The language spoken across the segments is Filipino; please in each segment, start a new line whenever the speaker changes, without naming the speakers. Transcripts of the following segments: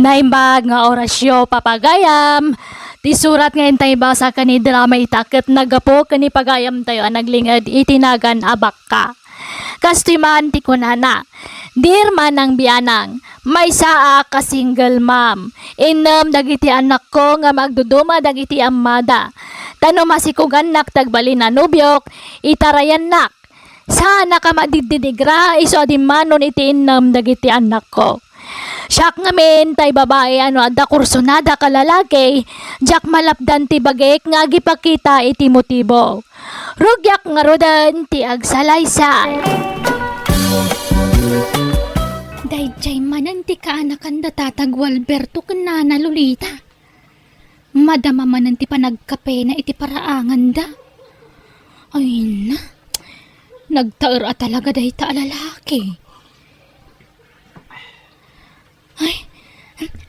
Naimbag nga orasyo papagayam. Ti surat ngayon tayo ba sa kani drama itaket nagapo kani pagayam tayo naglingad itinagan abak ka. Kastiman ti kunana. Dear manang biyanang, may saa ka single mom. Inam dagiti anak ko nga magduduma dagiti amada. Tano masikugan nak tagbali na nubyok, itarayan nak. Sana ka madidinigra iso adimanon iti inam dagiti anak ko. Siyak ngamin tay babae adda kursunada ka lalaki, jak malapdan ti bagek nga gipakita iti motibo. Rugyak nga rodan ti agsalaysa. Dayjay manan ti kaanakan da tatag Walberto kanana Lolita. Madama manan ti panagkape na iti paraangan da. Ay na, nagtaer talaga day ta lalaki. Ay,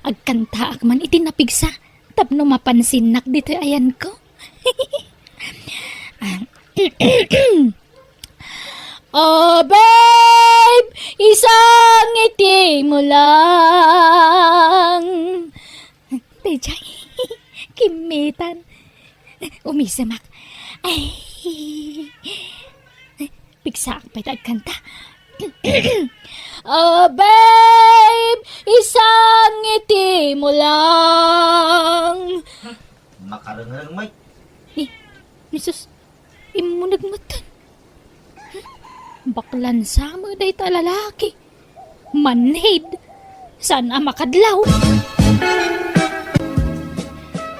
agkanta man iti napigsa. Tapno mapansin nak dito ayan ko. Oh babe, isang ngiti mo lang. Tejay, kimitan. Umisamak. Ay, pigsa ang pwede agkanta. Oh babe, isang ngiti mo lang.
Makaroon na lang, Mike.
Nisus, imo nagmatan. Baklan sa mo day ta lalaki. Manhid. Saan ang makadlaw?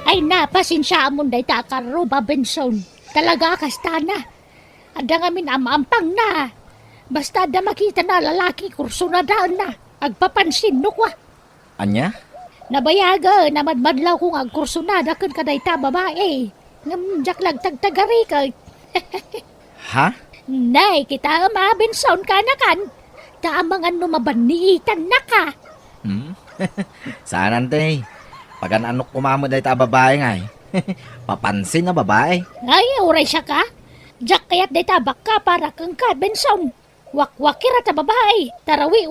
Ay na, pasensya mo day ta karuba Benson. Talaga kastana. Ada ngamin amampang na. Basta da makita na lalaki kurso na daan na. Agpapansin no kwa.
Anya?
Nabayaga na madmadlaw kong agkurso na dakan kaday ta babae. Ngamjak lang tagtagari ka.
Ha?
Nay, kita Benson ka na kan. Taamangan no mabaniitan na ka.
Saan ante? Pagan anok kumamo dahi ta babae nga eh. Papansin na babae.
Ay, uray siya ka. Jak kayat day tabak ka para kang ka, Benson. Wakwakira ta babae. Tarawi,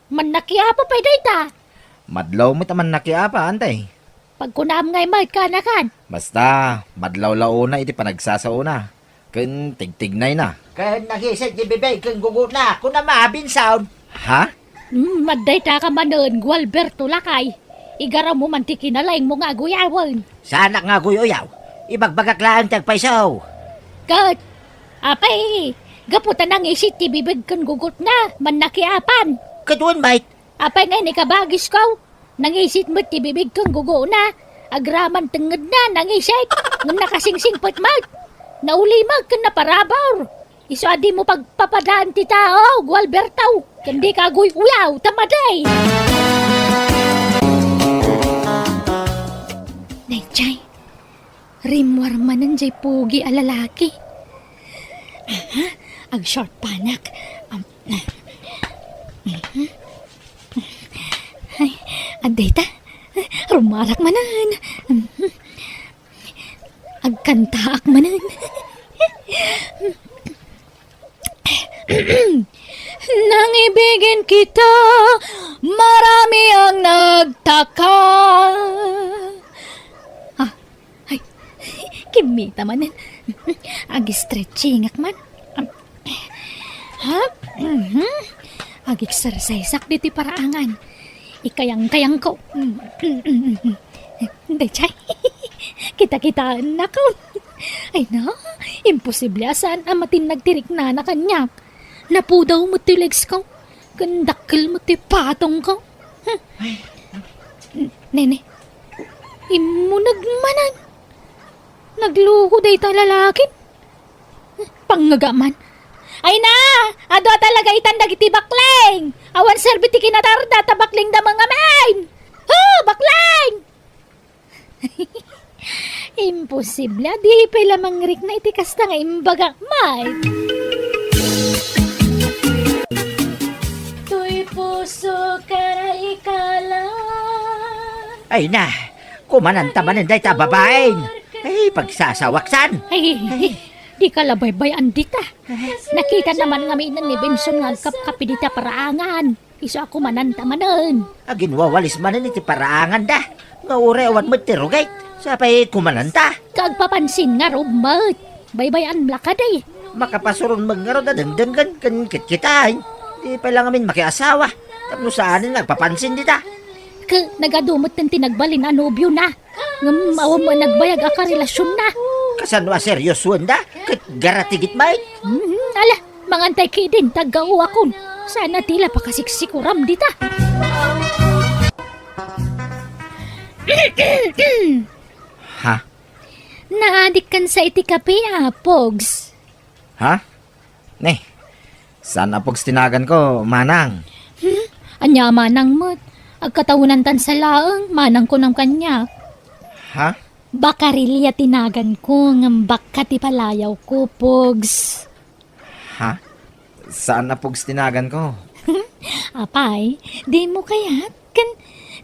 manakiapa pa day ta.
Madlaw mo taman nakiapa ante.
Pagkunam ngay mahit ka na kan.
Basta, madlaw-lao na iti panagsasauna. Kun tigtignay na.
Kan nagising ti bibay kang gugut na kung na maabin sound.
Ha?
Maday ta ka manon, Gualberto lakay. Igara mo man ti kinalaing mo nga guyawan.
Sana nga guyoyaw. Ibagbagaklaan tagpaisaw.
Kat, apay, gaputan ang isit ti bibig kan gugut na, manakiapan.
Kaduan bait.
Apay nga ni kabagis ko, nangisit mo ti bibig kan gugo na, agraman tenged na nangisit, nung nakasingsing patmat. Naulimag kan na parabaw. Iswadi mo pagpapadaan ti tao, Gualberto. Kandi ka guyaw, tamaday. Nayjay, rimwar manan jay pugi alalaki. Aha, ag short panak. Ay, aday ta. Rumarak manan. Agkantaak manan. Nang ibigin kita, marami ang nagtaka. Ay, kimita manan. Ag-stretching man. Ha? Ag-exercise diti paraangan. Ikayang-kayang ko. Dayjay, kita-kitaan na ko. Ay na, imposible asan amatin nagtirik na kanyak. Napudaw mo ti legs ko. Gandakil mo ti patong ko. Nene, imo nagmanan. Nagluko day ta lalaki. Pangagaman. Ay na! Ado talaga itandag iti bakling! Awan serbi ti kinatarda ta bakling da mga main! Bakling! Imposible. Di pala mangrik na iti kasta nga imbaga may. Tuy puso ka na ikala.
Ay na, kumananta-manan day ta babaeng. Ay, pagsasawaksan.
Ay, di ka labay-bay andita. Nakita naman nga minan ni Benson nga kapkapidita paraangan. Iso ako mananta manan.
Agin wawalis man iti paraangan da. Nga ure awan matirugay. Sapay kumananta.
Kagpapansin nga rumat. Baybayan blaka day.
Makapasuron magngaro da dengdenggan kan kitkitain. Di pa lang amin makiasawa. Tapno saanin nagpapansin dita.
Nagadumot ng tinagbalin a nobyo na. Ngam awam mo nagbayag a karelasyon na.
Kasanwa seryosuan da. Kat garatigit may.
Ala, mangantay ki din tagaw akon. Sana tila pakasiksikuram dita.
Ha?
Naadik kan sa iti kape Pogs.
Ha? Ne, saan apogs tinagan ko, manang?
Anya manang mo't. Agkatawunan tan sa laang, manang ko ng kanya.
Ha?
Bakarilya tinagan ko, ngambak ka ti palayaw ko, Pogs.
Ha? Saan apogs tinagan ko?
Apay, di mo kayat?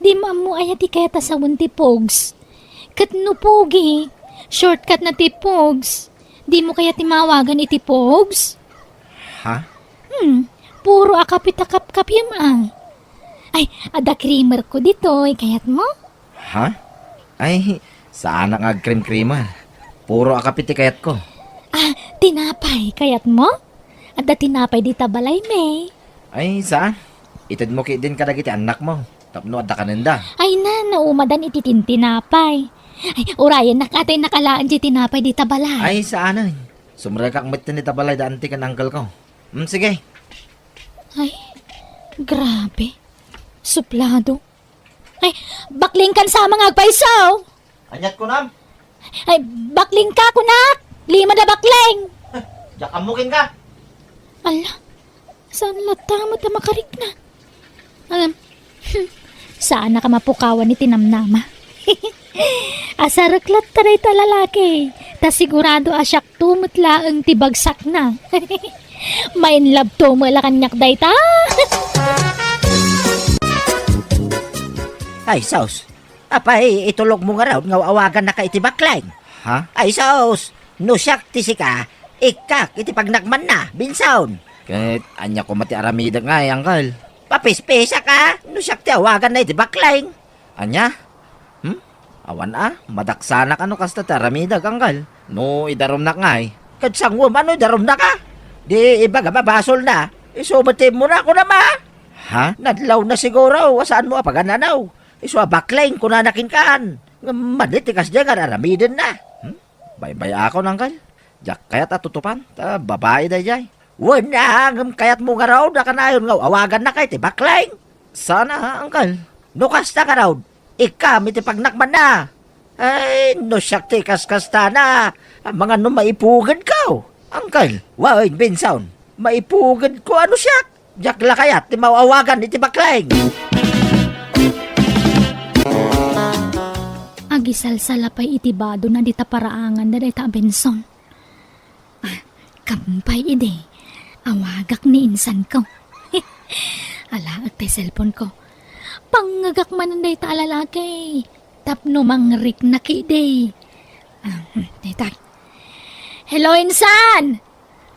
Di mo ayat ti kayat sa ti Pogs. Kat no Pogi, shortcut na ti Pogs. Di mo kaya timawagan iti Pogs?
Ha?
Puro akapit-akap-kap yun Ay, ada creamer ko dito, kayat mo?
Ha? Ay, saan ang agkrim-kriman? Puro akapiti kayat ko.
Tinapay, kayat mo? Ada tinapay dita balay, may.
Ay, saan? Itid mo ki din kadagiti anak mo. Tapno adda kanenda.
Ay naumadan iti tinapay. Ay, urayan nakatay nakalaan di tinapay dita balay.
Ay, saan ay? Sumrekak mit ni tabalay da anti kan uncle ko. Sige.
Ay, grabe. Suplado. Ay, bakling kan sa mga agpaisaw.
Anyat ko nam.
Ay, bakling ka kunak. Lima na bakling.
Diyak amukin ka.
Ala, saan latamot na makarik na? Saan na ka mapukawan ni tinamnama? Asaraklat taray ta lalaki. Ta sigurado asyak tumutla ang tibagsak na. Main love to mo kanyak day ta.
Ay, Saus. Apay, itulog mo nga raw nga awagan na ka iti baklang.
Ha?
Ay, Saus. No siyak ti ka. Ikak, iti pagnakman na. Binsaon.
Kahit anya ko mati aramida nga uncle.
Papispesa ka. No siyak ti awagan na iti baklang.
Anya? Awan madaksana ka no kasta taramida uncle. No, idarom na nga
Kadsangwa man, darom na ka. Di iba ka mabasol na. Isumatim mo na ako na ma.
Ha?
Nadlaw na siguro. Saan mo apagananaw? Baklang kunanakin kaan. Maditikas dyan nga naramidin na.
Baybay ako uncle. Jak kayat atutupan. Ta babae da jay.
Wala, kayat mo nga raw na kanayon nga awagan na kay ti baklang.
Sana uncle.
Nukas na ka raw. Ikam iti pagnakman na. Ay, no siyak ti kaskasta na. Mga no maipugad ka. Uncle, wawin binsaon. Maipugad ko ano siyak. Jak lakayat ti mawawagan iti baklang.
Agisalsalapay iti bado na dita paraangan na dita Benson. Kampay ide. Awagak ni insan ko. Ala, at cellphone ko. Pangagak man day ta lalaki. Tapno mangrik na kide. Dita. Hello, insan!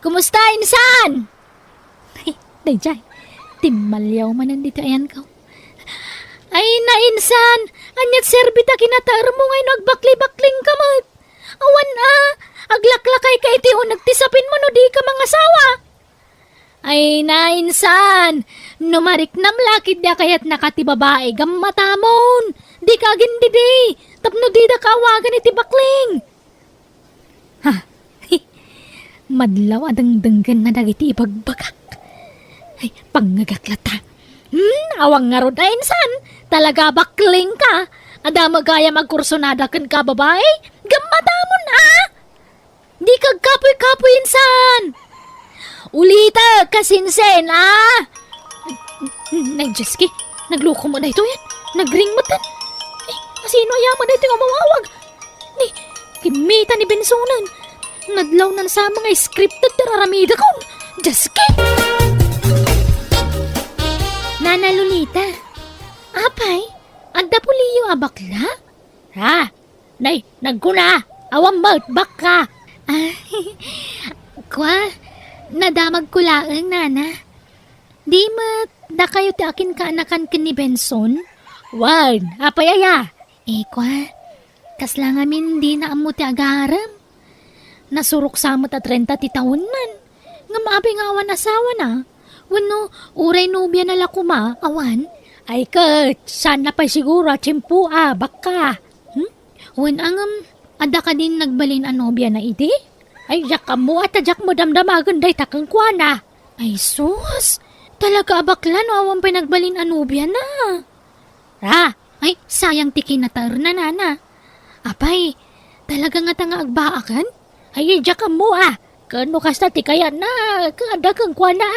Kumusta, insan? Dayjay, timmalyaw man nandito ayan ko. Ay na, insan! Anyat serbita kinataar mo ngayon agbakli-bakling ka mat. Awan aglaklakay ka iti o nagtisapin mo no di ka mga sawa. Ay na, insan! Numarik nam lakid da kayat nakatibabae gammatamon. Di ka gindidi. Tapno di da kawagan iti bakling. Ha? Madlaw adang denggan na dagiti ibagbagak. Ay, pangagaklata. Awang nga rod insan. Talaga bakling ka. Ada magaya magkursonada kan ka babae. Gammatamon Di kagkapoy-kapoy insan. Ulita kasinsen Nagjeski. Nagluko mo na ito yan. Nagring mo tan. Sino yaman na ito nga mawawag? Kimita ni Bensonan. Nadlaw na sa mga scripted tararamida ko. Jeski. Nana Lolita. Apay, agda puliyo abakla? Ha? Nay, nagkuna. Awang bak ka. Kwa, nadamag ko laang, nana. Di mat, Da kayo ti akin kaanakan ken ni Benson? Wan, apay aya. Kwa, kasla nga min di na amo ti agaram. Nasurok sa mo ta 30 ti taonan. Nga maabi nga awan asawa na. Wano, uray nobya na lakuma, awan. Ay kat, sana pa siguro tsimpu baka. Wan angam, ada ka din nagbalin a nobya na iti? Ay, jak mo at jak mo damdamagan day takang kuana. Ay, sus! Talaga abakla no awang pinagbalin a nobya na. Ay, sayang tiki na tar na nana. Apay, talaga nga tanga agbaakan? Ay, jak mo Kano kasta ti kaya na, kada kang kuana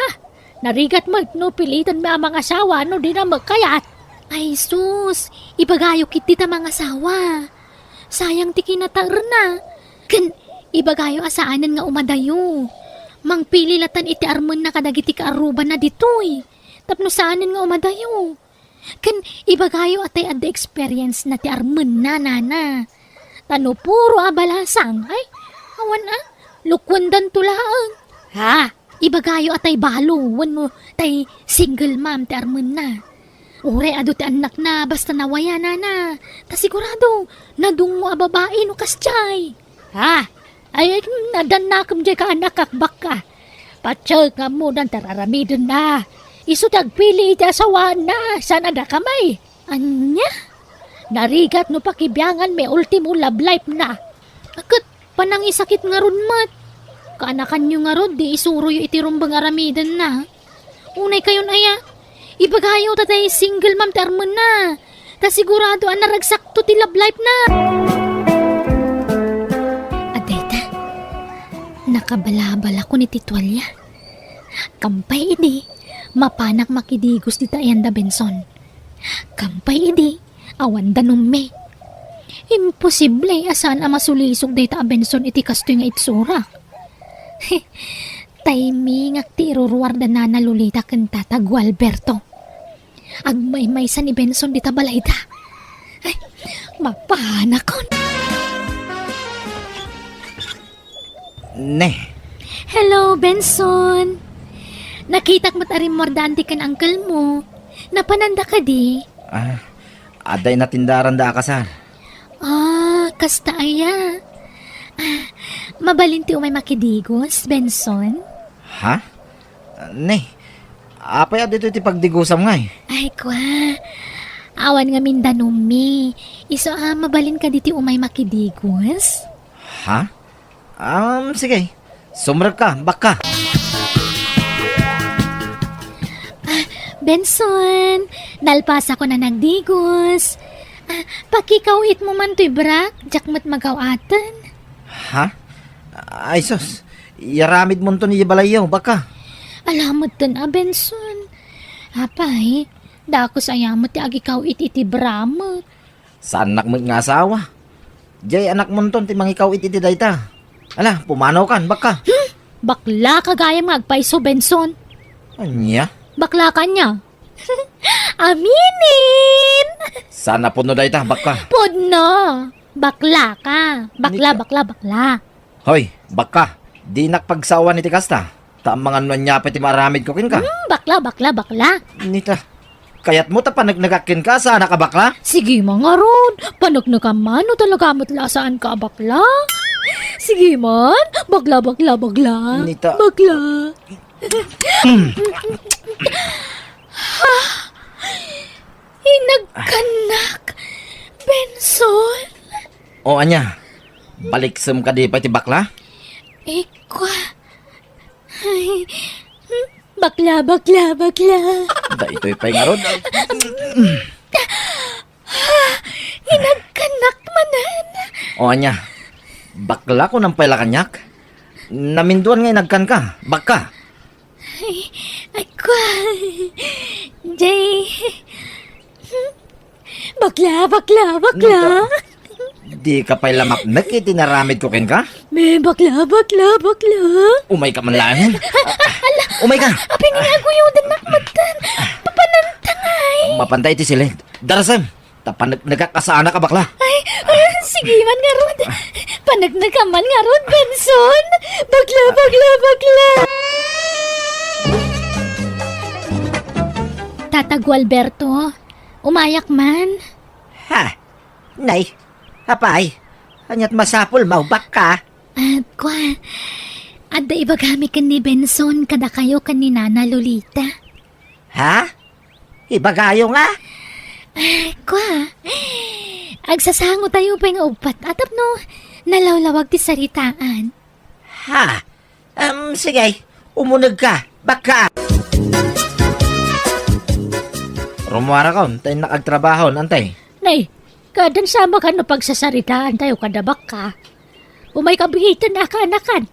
Narigat mo, no, pilitan mo ang mga asawa, no, di na magkayat. Ay, sus, ibagayo kiti ta mga asawa. Sayang ti kinatar na. Ibagayo asaanan nga umadayo. Mangpili latan iti armon na kadagiti kaaruban na ditoy. Tapno saanan nga umadayo. Ibagayo atay adda experience na ti armon na nana. Tano puro abalasang. Ay, awan lukwandan tulaang. Ibagayo atay balo. Wano tay single mom ti armon na. Ure ado ti anak na basta nawaya nana. Ta sigurado nadungo a babae no kastyay. Ay, nadanakam dyan ka anak kakbak ka. Patsag nga mo ng tararamidin na. Isutag pili iti asawaan na. Sana da kamay. Anya? Narigat no pakibiyangan may ultimo love life na. Akit, panangisakit nga ron mat. Kaanakan nyo nga ron, di isuro yung itirumbang aramidan na. Unay kayon aya. Ibagayo tatay single mom termon na. Ta sigurado naragsakto ti love life na. Nakabalabala ko ni Titwalya. Kampay idi, mapanak makidigos di Tayanda Benson. Kampay idi, awan danumme. Imposible asan ang masulisog di ta Benson iti kasto nga itsura. Timing ak ti iruruarda na nalulita kanta ta Gualberto. Agmay-may sa ni Benson di ta balayda. Ay, mapanak ko.
Ne.
Hello, Benson. Nakitak mo't arim mordanti kan uncle mo. Napananda ka di?
Aday na tindaran da akasar.
Kasta aya. Mabalinti umay makidigos, Benson?
Ha? Ne. Apay dito ti pagdigusam nga
Ay, kwa. Awan nga mindanumi. Iso mabalin ka diti umay makidigos?
Ha? Sige. Sumrag ka, baka.
Benson, nalpas ako na nagdigos. Pakikawit mo man to'y brak, jakmat magawatan.
Ha? Ay sus, yaramid mo to ni Balayaw, baka.
Alamot to na, Benson. Apay, dako sayamot ti agikawit iti bramot.
Sa anak mo nga asawa. Jay anak mo to ti mangikawit iti dayta. Ala, pumanaw kan, baka.
Bakla kagayam magpaiso, Benson.
Anya?
Bakla ka niya. Aminin!
Sana po no dayta, baka.
Podno! Bakla ka. Bakla.
Hoy, baka. Di nakpagsawa ni Tikasta. Ta mga nunya pati maramid ko kin ka.
Bakla.
Nita. Kayat mo ta panagnagakin ka, sana ka bakla?
Sige mga ron. Panagnagaman o talaga matlasaan ka, bakla? Sige man. Bakla.
Nita.
Bakla. Inagkanak. Benson.
O anya, baliksem ka di pati bakla?
Kwa. Ay. Bakla.
Da ito'y paingarod.
Inagkanak manan.
O anya, bakla ko ng pala kanyak. Naminduan nga nagkan ka, baka.
Ay, kwa. Jay. Bakla.
Di ka pa'y lamak na kitinaramid ko kin ka?
May bakla.
Umay ka man lang. Umay ka.
Api nga guyudan nakmatan. Papanantangay.
Mapantay ti silid. Darasam, tapan nagkakasana ka bakla.
Ay, sige man nga Rod. Panagnagaman nga Rod, Benson. Bakla. Tatag Alberto, umayak man.
Ha? Nay, apay, anyat masapol maubak ka.
At kwa, adda ibagami kan ni Benson kada kayo kan ni Nana Lolita.
Ha? Ibagayo nga?
Kwa, agsasango tayo pa nga upat atap no, nalawlawag ti saritaan.
Ha? Sige, umunag ka, baka.
Rumwara ka, tayo nakagtrabaho, antay.
Nay, kadan sama ka no pagsasaritaan tayo kadabak ka. Umay kabihitan na kanakan.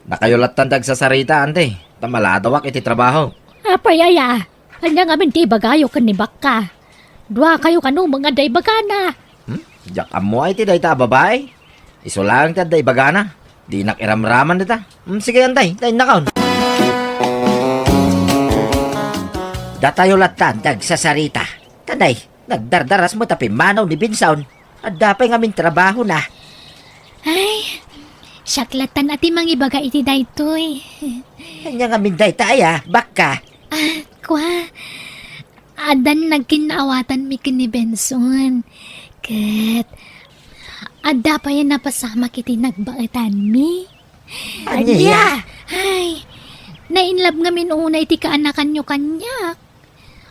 Nakayulatan dag sa sarita, antay. Tamaladawak iti trabaho.
Apayaya, kanya nga ti bagayo kan ni Bakka. Dua kayo kano mga daybagana.
Jak amo ay ti dayta babae. Iso lang ti day bagana. Di nakiramraman dita. Sige antay, tayo nakaon.
Datayo latan dag sa sarita. Tanay, nagdardaras mo tapi manaw ni Binsaon. At dapay ngamin trabaho na.
Ay, saklatan ati mangibaga iti daytoy.
Kanya ngamin day taya, baka.
Kwa, adan nagkinaawatan mi kin ni Benson. Kat, ada pa yan napasama kiti nagbaitan mi.
Anya?
Ay, nainlab nga minuna iti kaanakan nyo kanyak.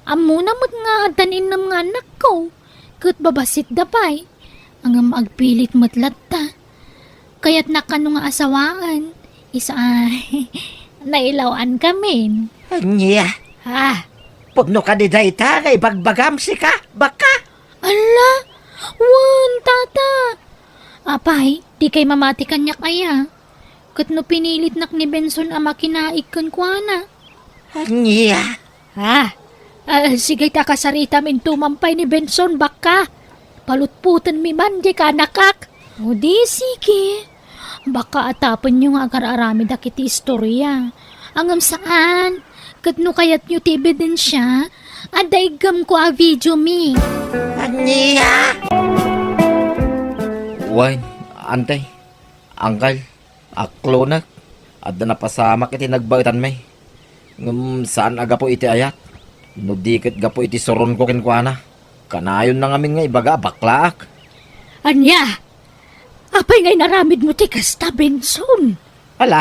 Amo na mo't nga adanin ng mga anak ko. Kat babasit dapay. Ang magpilit mo't latta. Kaya't nakano nga asawaan. Isa nailawan kami.
Anya?
Ha?
Pudno ka di day ta, nga ibagbagam si ka, baka.
Ala! Wan, tata! Apay, di kay mamati kanyak aya. Kat no pinilit nak ni Benson ama kinaig kan kuana.
Anya?
Ha? Sige ta kasarita min tumampay ni Benson baka. Palutputan mi man di ka nakak. O di sige. Baka atapan nyo nga agar-arami dakiti istorya. Angam saan? Kat no kayat nyo ti ebidensya, adaygam ko a video mi.
Anya?
Wine, antay. Angkal, aklo na. Adda na pasamak iti nagbaitan may. Saan aga po iti ayat? No dikit ga po iti soron ko kinkwana. Kanayon na ngamin nga ibaga baklaak.
Anya? Apay ngay naramid mo ti kasta, Benson.
Ala,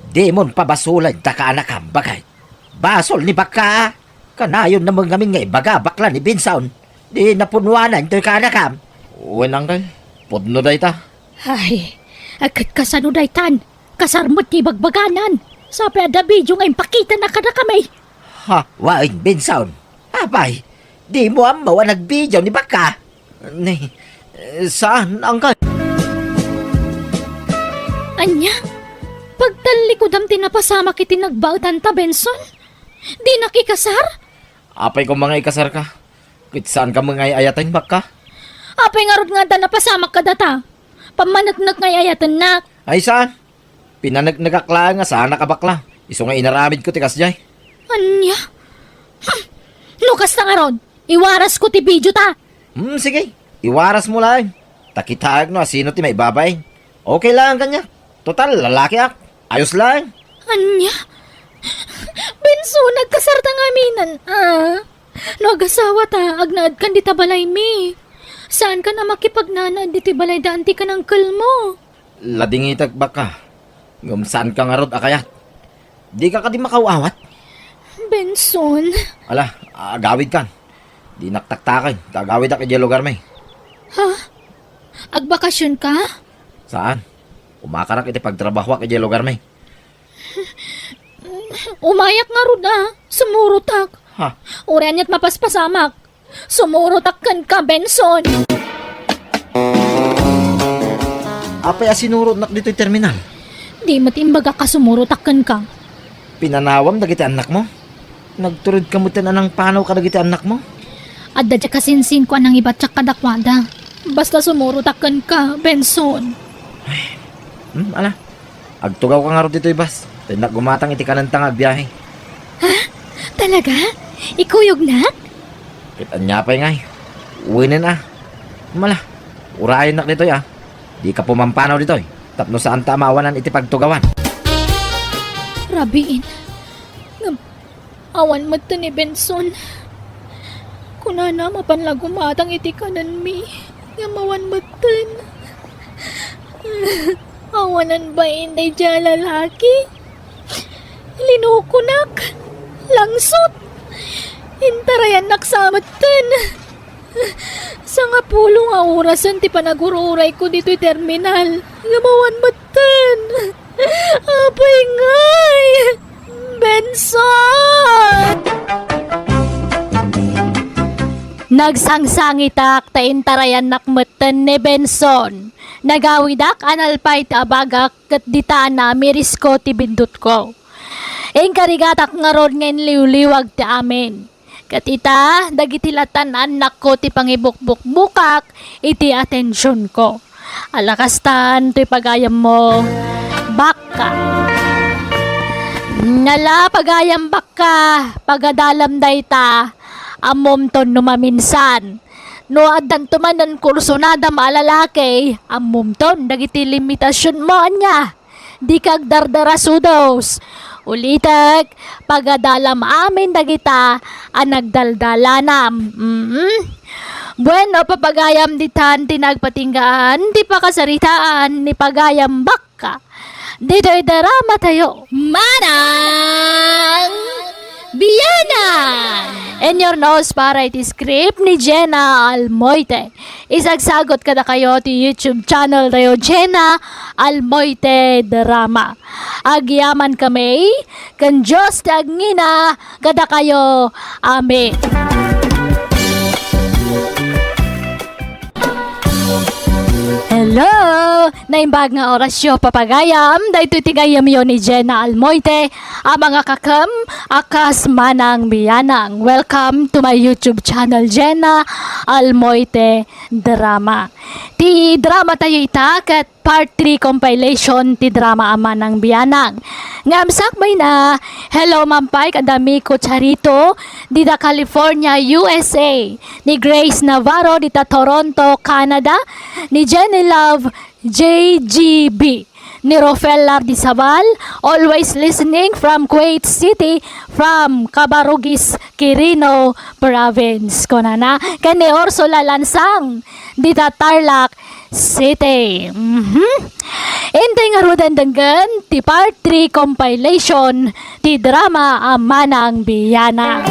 di mon pabasulan ta ka anak ang bagay. Basol ni baka. Kanayon na mga ngamin nga ibaga bakla ni Binsaon. Di napunwanan to'y ka anak am.
Uwen, angkal. Pudno day ta.
Ay, agad kasano daytan. Kasarmot ti bagbaganan. Sabi ada video nga impakita na ka na kami.
Ha, wain Binsaon. Abay, di mo ang mawa nagbidyo ni baka.
Saan, angkal?
Anya? Pagtalikod am tinapasama kiti nagbautan ta, Benson? Di nakikasar?
Apay ko mga ikasar ka. Kit saan ka mga ayatan baka?
Apay nga rod nga da napasama ka data. Pamanagnak nga ayatan na.
Ay saan? Pinanagnagakla nga saan nakabakla. Iso nga inaramid ko tikas jay.
Anya? Lukas na nga rod. Iwaras ko ti video ta.
Sige. Iwaras mo lang. Takitag no, sino ti may babay. Okay lang kanya. Total, lalaki ak. Ayos lang.
Anya? Benso, nagkasarta nga minan. No, agasawa ta, agnaad kan di ta balay mi. Saan ka na makipagnana di ti balay daan ti ka ng kalmo?
Ladingitag baka. Saan ka nga rod akayat. Di ka di makawawat.
Benson,
Ala, agawid kan. Di naktaktakan. Kagawid ak iti lugar may.
agbakasyon ka?
Saan? Umakarak iti pagtrabaho ak iti lugar may.
Umayak nga rod sumurutak.
Ha?
Urenya't mapaspasamak. Sumurutak kan ka, Benson.
Apay asinurot nak dito'y terminal.
Di matimbaga ka sumurutak kan ka.
Pinanawam dagiti anak mo. Nagturod ka mo anang panaw ka dagiti anak mo.
Adda dya kasinsin ko anang iba tsak kadakwada. Basta sumurutak kan ka, Benson.
Ala. Agtugaw ka nga ro dito'y bas. Tinak gumatang iti kanantang agbiyahe.
Talaga? Ikuyog na?
Kitanya pa ngay. Uwi na. Mala. Urayan nak dito'y Di ka pumampanaw dito'y. Tapno saan tamawanan iti pagtugawan.
Rabiin. Awan mo to ni Benson. Kunana mapanlagumatang iti kanan mi. Ngamawan matan. Awanan ba inday dyan lalaki? Linukunak. Langsot. Intarayan naksamatan. Sa nga pulo nga orasan ti panagururay ko dito'y terminal. Ngamawan matan. Apay ngay. Benson! Nagsangsangitak ta intarayan nakmatan ni Benson. Nagawidak analpay ta abagak kat dita na mirisko ti bindut ko. Ing karigatak nga ron ngayon liwliwag ti amin. Kat ita, dagitilatan anak ko ti pangibukbuk-bukak iti atensyon ko. Alakastan ti pagayam mo, baka. Nala pagayam baka, pagadalam dayta, amom ton numaminsan. No adan tumanan kurso na da maalalaki, amom ton dagiti limitasyon mo anya. Di kag dardarasudos. Ulitek, pagadalam amin dagita, nagdaldalanam. Bueno, papagayam ditan, tinagpatinggaan, di pa kasaritaan, ni pagayam baka. Dito'y darama tayo. Manang Biyanang! And your nose para iti script ni Jenna Almoite. Isagsagot kada kayo ti YouTube channel tayo Jenna Almoite Drama. Agyaman kami, kan Diyos tagngina kada kayo. Amen. Hello! Naimbag nga orasyo papagayam, dahito tigayam yon ni Jenna Almoite, ang mga kakam, akas manang biyanang. Welcome to my YouTube channel, Jenna Almoite Drama. Ti drama tayo itakat, part 3 compilation, ti drama ama ng biyanang. Ngamsak may na, hello mampay, kadami ko charito, dita California, USA, ni Grace Navarro, dita Toronto, Canada, ni Jenny Love, JGB, ni Rofel Lardizabal, always listening from Kuwait City, from Cabarugis, Quirino Province. Konana, kani Ursula Lansang, dita Tarlac City. Hindi nga rudan danggan, ti part 3 compilation, ti drama Amanang Biyana.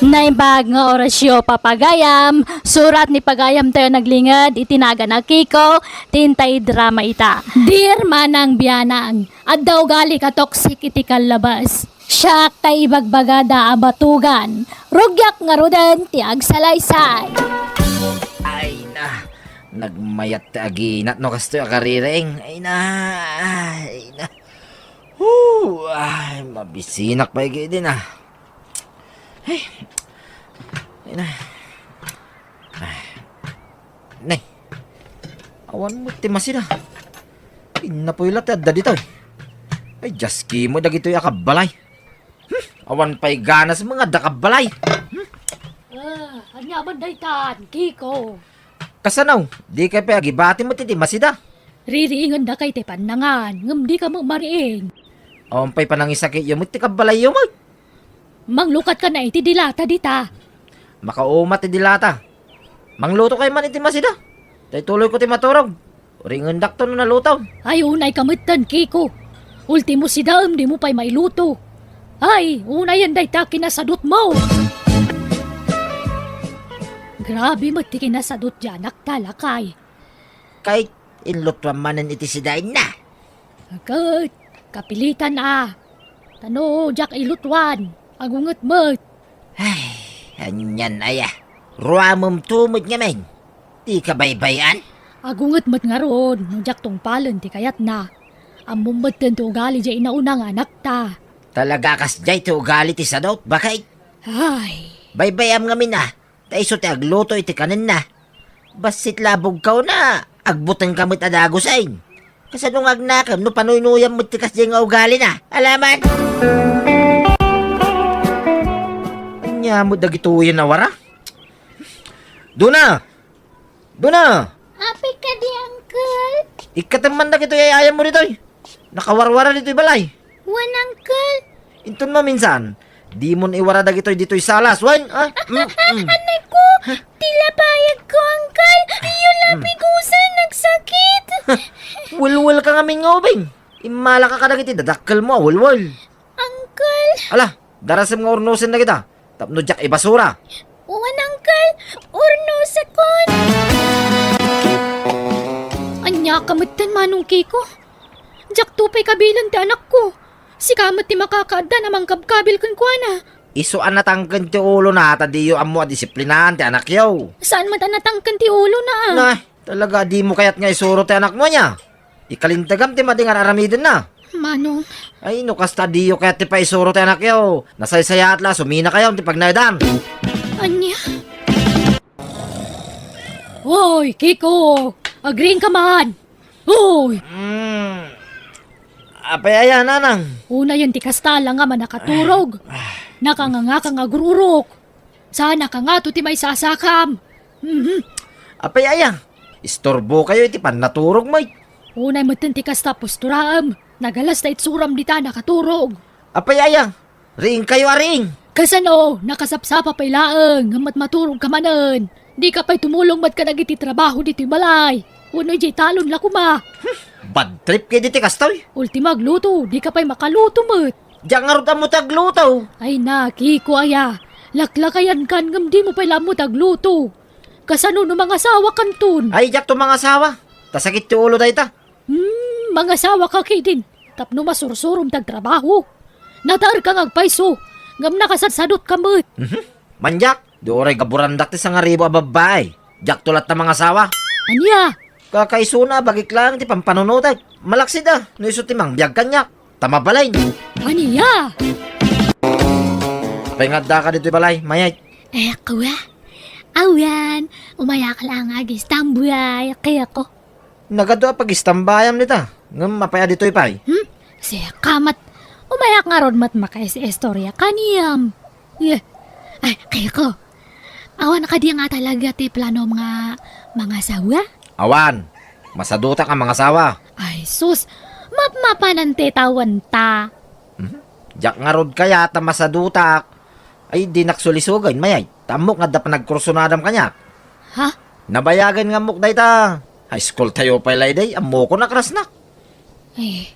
Naimbag nga orasyo papagayam, surat ni pagayam tayo naglingad, itinaga na kiko, tintay drama ita. Dear Manang Biyanang, at daw gali ka toxic iti kalabas. Siya kay ibagbagada abatugan, rugyak nga rudan ti agsalaysay.
Ay na, nagmayat ta aginat no kasto akarireng. Ay na. Ay, mabisinak pa din ah. Ay na. Nay, awan mo timasin ah. Inapoylat at dito. Ay, jaski mo dagito yung akabalay. Awan pa'y ganas mga dakabalay.
Anyaman daytan, Kiko.
Kasanaw, di kay pa agibati mo titi masida.
Ririingan na kay te panangan, ngam di ka mariing.
Awan pa'y panangisakit yung muti kabalay yung mo.
Manglukat ka na iti dilata dita.
Makaumat ti dilata. Mangluto kay man iti masida. Tay tuloy ko ti maturog. Uringan dakto no nalutaw.
Ay, unay kamitan, Kiko. Ultimo si Daam, di mo pa'y mailuto. Ay, unay yan dayta kinasadot mo. Grabe mo ti kinasadot dyan, naktalakay.
Kay inlutwan manan iti sidain na.
Agad, kapilitan Tano, jak ilutwan. Agungat mo.
Ay, anyan aya. Ruamom tumod nga men. Di ka baybayan?
Agungat mo't nga ron, jak tong palon ti kayat na. Amumad kan to ugali dyan inauna nga anak ta.
Talaga kas jay to ugali ti sadot, bakay?
Ay,
Baybayam nga min Taiso ti agluto iti kanin na. Basit labog kaw na. Agbutan ka mo't adagosain. Kasanong agnakam no panunuyam mo't ti kas jay nga ugali na. Alaman?
Anya mo dagituyan na wara? Duna!
happy ka di, Uncle.
Ikataman na kito yayayam mo dito. Nakawarwara dito balay.
Wan, Uncle.
Intun mo minsan, Di mo iwara dito'y salas, wan?
Anay ko, tila payag ko, Uncle. Yung lapigusan, nagsakit.
Wulwul ka nga mingobing. Imala ka dagiti, dadakkel mo, wulwul.
Uncle,
Ala, darasem nga urnusin na kita. Tapno jak ibasura.
uwan, Uncle. Urno sa kon. Anya, kamutan manong kiko. Jak tupay kabilan ti anak ko. Si kamat ti makakaada namang kabkabil kun kwa na.
Isuan na tangken ti ulo na, tadiyo amo a disiplinahan ti anak yaw.
Saan man tanatangkan ti ulo na?
Nah, talaga di mo kayat nga isuro ti anak mo niya. Ikalintagam ti madingan aramidin na.
Manong,
Ay, no kasta diyo kayat ti pa isuro ti anak yaw. Nasaysaya atla, sumina kayo ti pagnaydan.
anya? Hoy, Kiko! Agreeing ka man! Hoy!
Apay ayan, nanang.
Una yan ti kastala nga man nakaturog. Nakanganga ka nga gururok. Sana ka nga to ti may sasakam.
Apay ayan. Istorbo kayo iti pan naturog may.
Unay mo ti kasta posturaam. Nagalas na itsuram dita nakaturog.
Apay ayan. Ring kayo aring.
Kasano, nakasapsapa pa'y laang, ngamat maturog ka manan. Di ka pa'y tumulong mat ka nagiti trabaho dito'y balay. Uno'y jay talon la kuma.
Bad trip kayo diti kastoy.
Ultima gluto, di ka pa'y makaluto mat.
Diyan nga ruta mo tagluto.
Ay na, Kiko aya. Laklakayan kan ngam di mo pa'y lamot agluto. Kasano no mga sawa kantun.
Ay, jak to mga asawa. Tasakit ti ulo dahi ta.
Mga sawa ka kidin. Tapno masursurom tagtrabaho. Natar ka ngagpaiso. Ngam nakasadsadot ka mat.
Manjak. Di oray gaburandak ti sa nga ribo a babae. Jak tulat na mga asawa.
Anya,
Kakaiso na, bagik lang ti pampanunotay. Malaksid ah. No iso ti mangbiyag kanyak. Tama balay.
anya.
Pengad da ka dito balay, mayay.
Kuya, awan, umaya ka lang agis tambuay, kaya ko.
Nagado pag istambayam nita. Ngam mapaya dito ipay.
Siya kamat, umaya nga ron mat makay si istorya kaniyam. Ay, kaya ko. Awan ka di nga talaga ti plano mga sawa?
Awan. Masaduta ka mga asawa.
Ay, sus, mapanan ti tawan ta.
Jak nga rod kaya ta masadutak. Ay di naksulisugan mayay. Tamok nga da pa nagkursunadam kanya.
Ha?
Nabayagan nga muk day ta. High school tayo pa ilay day. Amo ko nakras na.
Ay,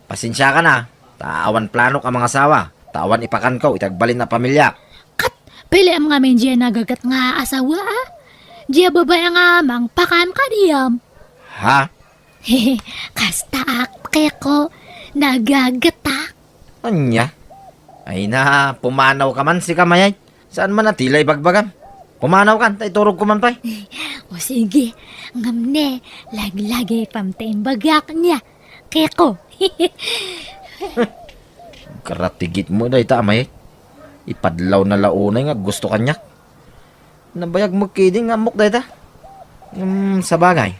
Pasensya ka na. Taawan plano ka mga asawa. Tawan ipakan ko itagbalin na pamilya.
kat, pili ang nga men diya nagagat nga asawa ah. Diya babay nga mang pakan kaniyam.
Ha?
Hehe, kasta ak, kaya ko nagagatak.
Anya? Ay na, pumanaw ka man si kamayay. Saan man natilay bagbagan? Pumanaw kan, tay turog ko man pay.
O sige, ngamne, laglagi pamtayin bagak niya. Kaya ko,
Karatigit mo day ta amay. Ipadlaw na launay nga gusto kanya. Nabayag mo kidding nga muk day ta. Sa bagay.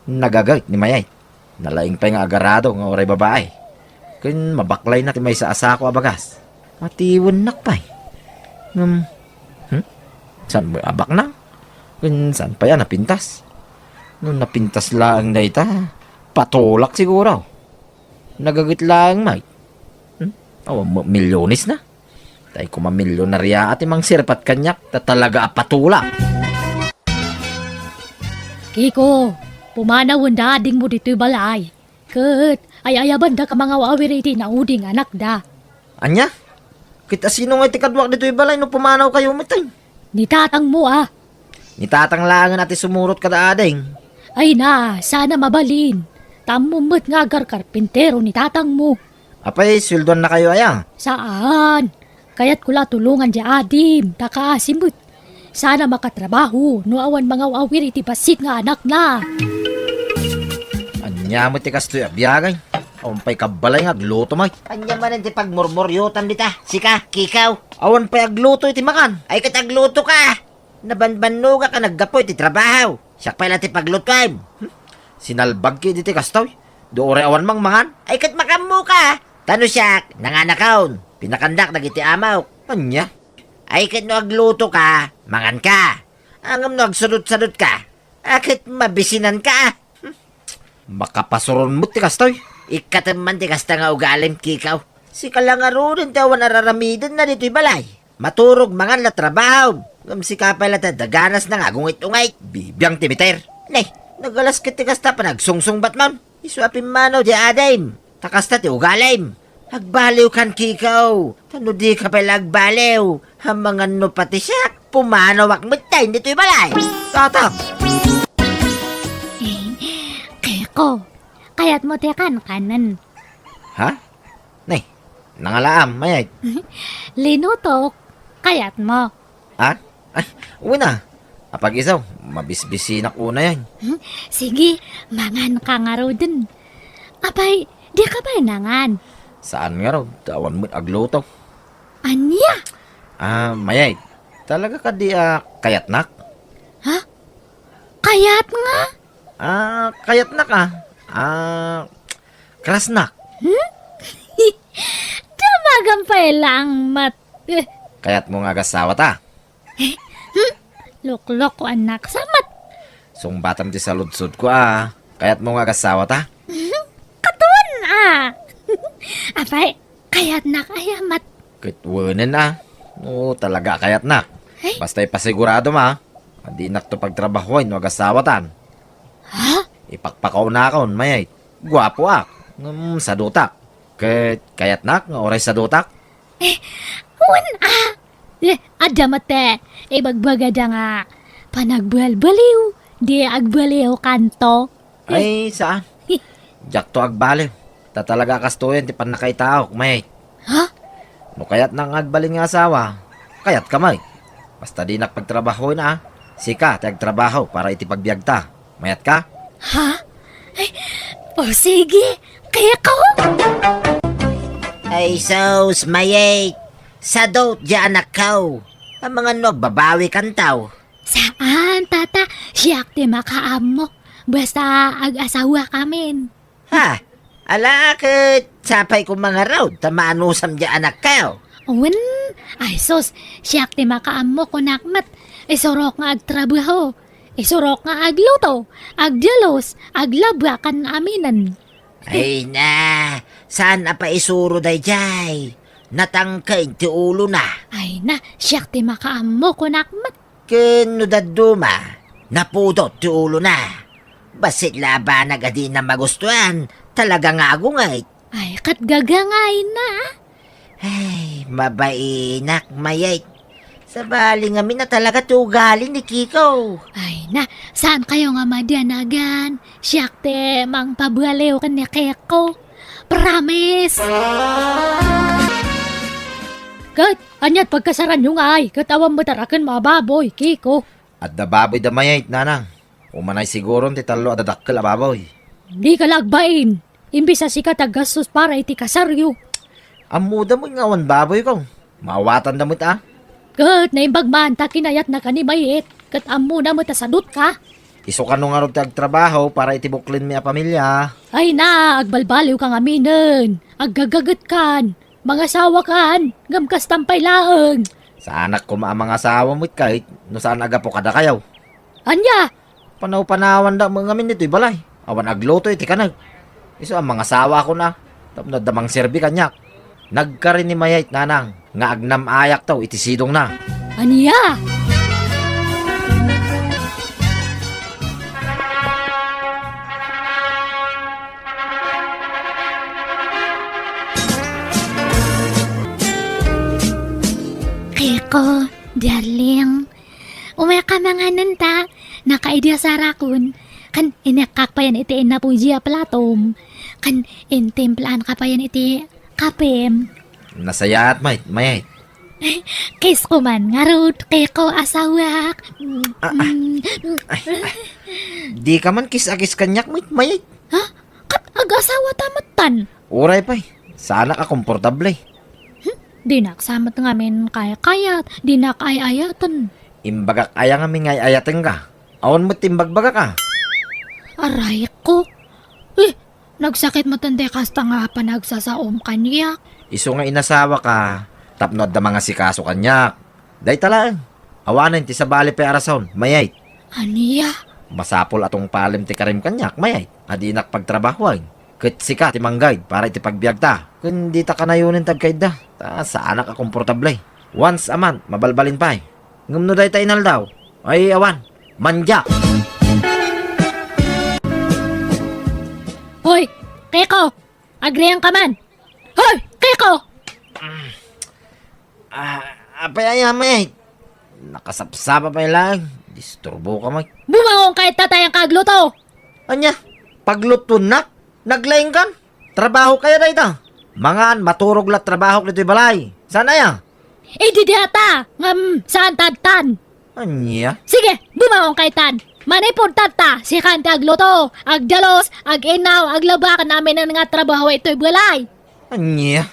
Nagagayt ni mayay. Nalaing pa nga agarado nga oray babae. Kun mabaklay na ti may sa asa ko abagas. Matiwan nakpay. Saan ba abak na? Kun saan pa yan napintas? Nung napintas lang day ta. Patulak siguro. Nagagit lang may. Milyonis na. Tay ko mamilyonarya at imang sirpat kanyak ta talaga apatula.
Kiko, pumanawon da ading mo dito'y balay. Kat, ay ayaban da ka mga wawiriti na uding anak da.
Anya? Kita sino nga itikadwak dito balay no pumanaw kayo matay.
Nitatang mo ah.
Nitatang langan ati sumurot kada ading.
Ay na, sana mabalin. Tamumot nga agar karpintero nitatang mo.
Apay, swildon na kayo aya.
Saan? Kaya't kula tulungan di adim, takaasimut. Sana makatrabaho, no awan mga wawiriti basit nga anak na.
Anya mo ti kastoy abiyagay. Awan pa'y kabalay nga agluto may.
Anya man ti pagmurmuryutan dita. Sika, kikaw.
Awan pa'y agluto iti makan.
Ay katagluto ka. Nabanbanuga ka naggapoy ti trabaho. Siyak pala ti paglutoy.
Sinalbag ki diti kastoy. Doore awan mang mangan.
Ay kat makamu ka. Tano siyak, nanganakaon. Pinakandak nagiti amaw.
Anya?
Ay kat no agluto ka, mangan ka. Angam no agsadot-sadot ka. Akit mabisinan ka.
Makapasuron mo ti kastoy.
Ikataman ti kasta nga ugalim, kikaw. Si kalangaro rin tawa nararamidin na dito'y balay. Maturog mga la trabaho. Ngam si kapay la daganas na nga gungit-ungay. Bibiyang timiter. Nay, nagalas kitikasta pa nagsungsung batman. Iswapin mano di adaym. Takasta ti ugalaym. Agbaliw kan kikaw. Tano di ka pala agbaliw. Hamangan no pati siya. Pumanawak mo tayo dito'y balay. Tatak.
Keko, kaya't mo tekan kanan.
Ha? Nay, nangalaam, mayay.
Linutok, kaya't mo.
Ha? Ay, uwi na. Apag isaw, mabisbisi na kuna yan.
Sige, mangan ka nga raw dun. Apay, di ka ba nangan?
Saan nga raw? Tawan mo't agluto.
Anya?
Mayay. Talaga ka di kayatnak?
Ha? Kaya't nga?
Kayatnak krasnak.
Dumagampay lang mat.
Kayat mo nga gasawa ta.
Luklok ko anak samat.
Sumbatan ti sa ludsod ko Kayat mo nga gasawa ta.
Katun Apay, kaya't na kayamat.
Kitwanan Oo, talaga kayatnak.
Hey?
Basta ipasigurado Hindi nak to pagtrabahoy no gasawatan.
Ha?
Ipakpakaw na akon, mayay. Gwapo sa dutak. Kayatnak, nga oray sa dutak.
Adya mate, ibagbagada nga. Panagbalbaliw, di agbaliw kanto.
Ay, saan? Diyak to agbaliw. Tatalaga kastuyan, ti pan nakaitaok, mayay.
Ha?
No kayat nang agbalin nga asawa, kayat kamay. Basta di nakpagtrabaho Sika, ti agtrabaho para iti pagbiag ta. Mayat ka?
Ha? Ay, sige, kaya ko.
Ay, sos, mayay. Sa dot di anak kaw. Ang mga babawi kan tao.
Saan, tata? Siyak ti makaam mo. Basta ag-asawa kamin.
Ha? Alakit. Sapay ko mga raw. Tamaanusam di anak kaw.
Uwan, ay sos, siyak ti makaam mo kunakmat. Isurok nga agtrabaho. Isurok nga agluto. Agdalos. Aglaba kan aminan.
Ay na. Saan pa isuro day jay? Natangkay ti ulo na.
Ay na, siyak ti makaam mo kunakmat.
Kano daduma. Napudot ti ulo na. Basit laban agadi na magustuhan. Talaga nga agungay.
Ay, katgagangay na.
Ay, mabainak mayay. Sa bali nga na talaga ti ugali ni Kiko.
Ay na, saan kayo nga madanagan? Siyak te, mang pabaliw ka ni Keko. Promise! Kat, anyat pagkasaran yung ay, katawang matarakan mga baboy, Kiko.
At da baboy da mayay, nanang. Umanay siguro ti talo at dadakkel baboy.
Di ka lagbain. Imbis sa sikat gastos para iti kasaryo.
Amuda mo nga awan baboy ko. Mawatan da mo
Kat, naimbagman ta kinayat na kanibayit. Kat amo na mo ta sadot ka.
Iso ka nung araw ti agtrabaho para itibuklin mi a pamilya.
Ay na, agbalbaliw kang aminin. Aggagagat kan. Mga sawa kan. Gamkas tampay laeng.
Sa anak ko mga asawa mo't kahit no saan aga po kada kayaw.
Anya?
Panaw-panawan da mga min ito'y balay. Awan agluto iti kanag. Iso ang mga asawa ko na. Tapos damang serbi kanyak. Nagkarin ni mayait nanang. Nga agnam ayak taw iti sidong na.
Anya? Kiko, darling. Umaya ka mga nanta. Nakaidya sa rakon. Kan inekak pa yan iti inapuji a platom. Kan intimplaan ka pa yan iti kapem.
Nasaya at mayait.
Kiss ko man, ngarod, Kiko, asawak.
Di ka man kis-akis kanyak mayait.
Ha? Kat ag-asawa tamatan.
Uray pa sana ka komportable.
Di naksamat ngamin kaya-kayat, di nakayayatan.
Imbagak aya nga mingay ayaten ka. Awan mo timbagbaga ka.
Aray ko. Nagsakit mo tante kasta nga pa nagsasaom kanya.
Iso nga inasawa ka. Tapnod da mga sikaso kanyak. Day talaan. Awanan ti sa bali pe arason, mayait.
Aniya?
Masapol atong palim ti karim kanyak, mayait. Adi nak pagtrabahoan. Kat sika ti manggayad para iti pagbiag ta. Kundi ta kanayunin tagkayad da. Ta saan ka komportable. Once a month, mabalbalin pa eh. Ngumno day tayo daw. Ay awan, manja.
Hoy, Kiko! Agreean ka man! Hoy, Kiko!
Apay may. Nakasapsapa pa lang. Disturbo ka may.
Bumangon kahit tatayang kagluto!
Anya, pagluto na. Naglaing kan. Trabaho kaya day ta. Mangan, maturog lat trabaho nito'y balay. Sana ya?
Di diyata! Saan tadtan?
Anya?
Sige, bumangon kahit tan! Manipon tata, si kan kagluto, agdalos, aginaw, aglabakan namin ng nga trabaho ito'y balay.
Anya?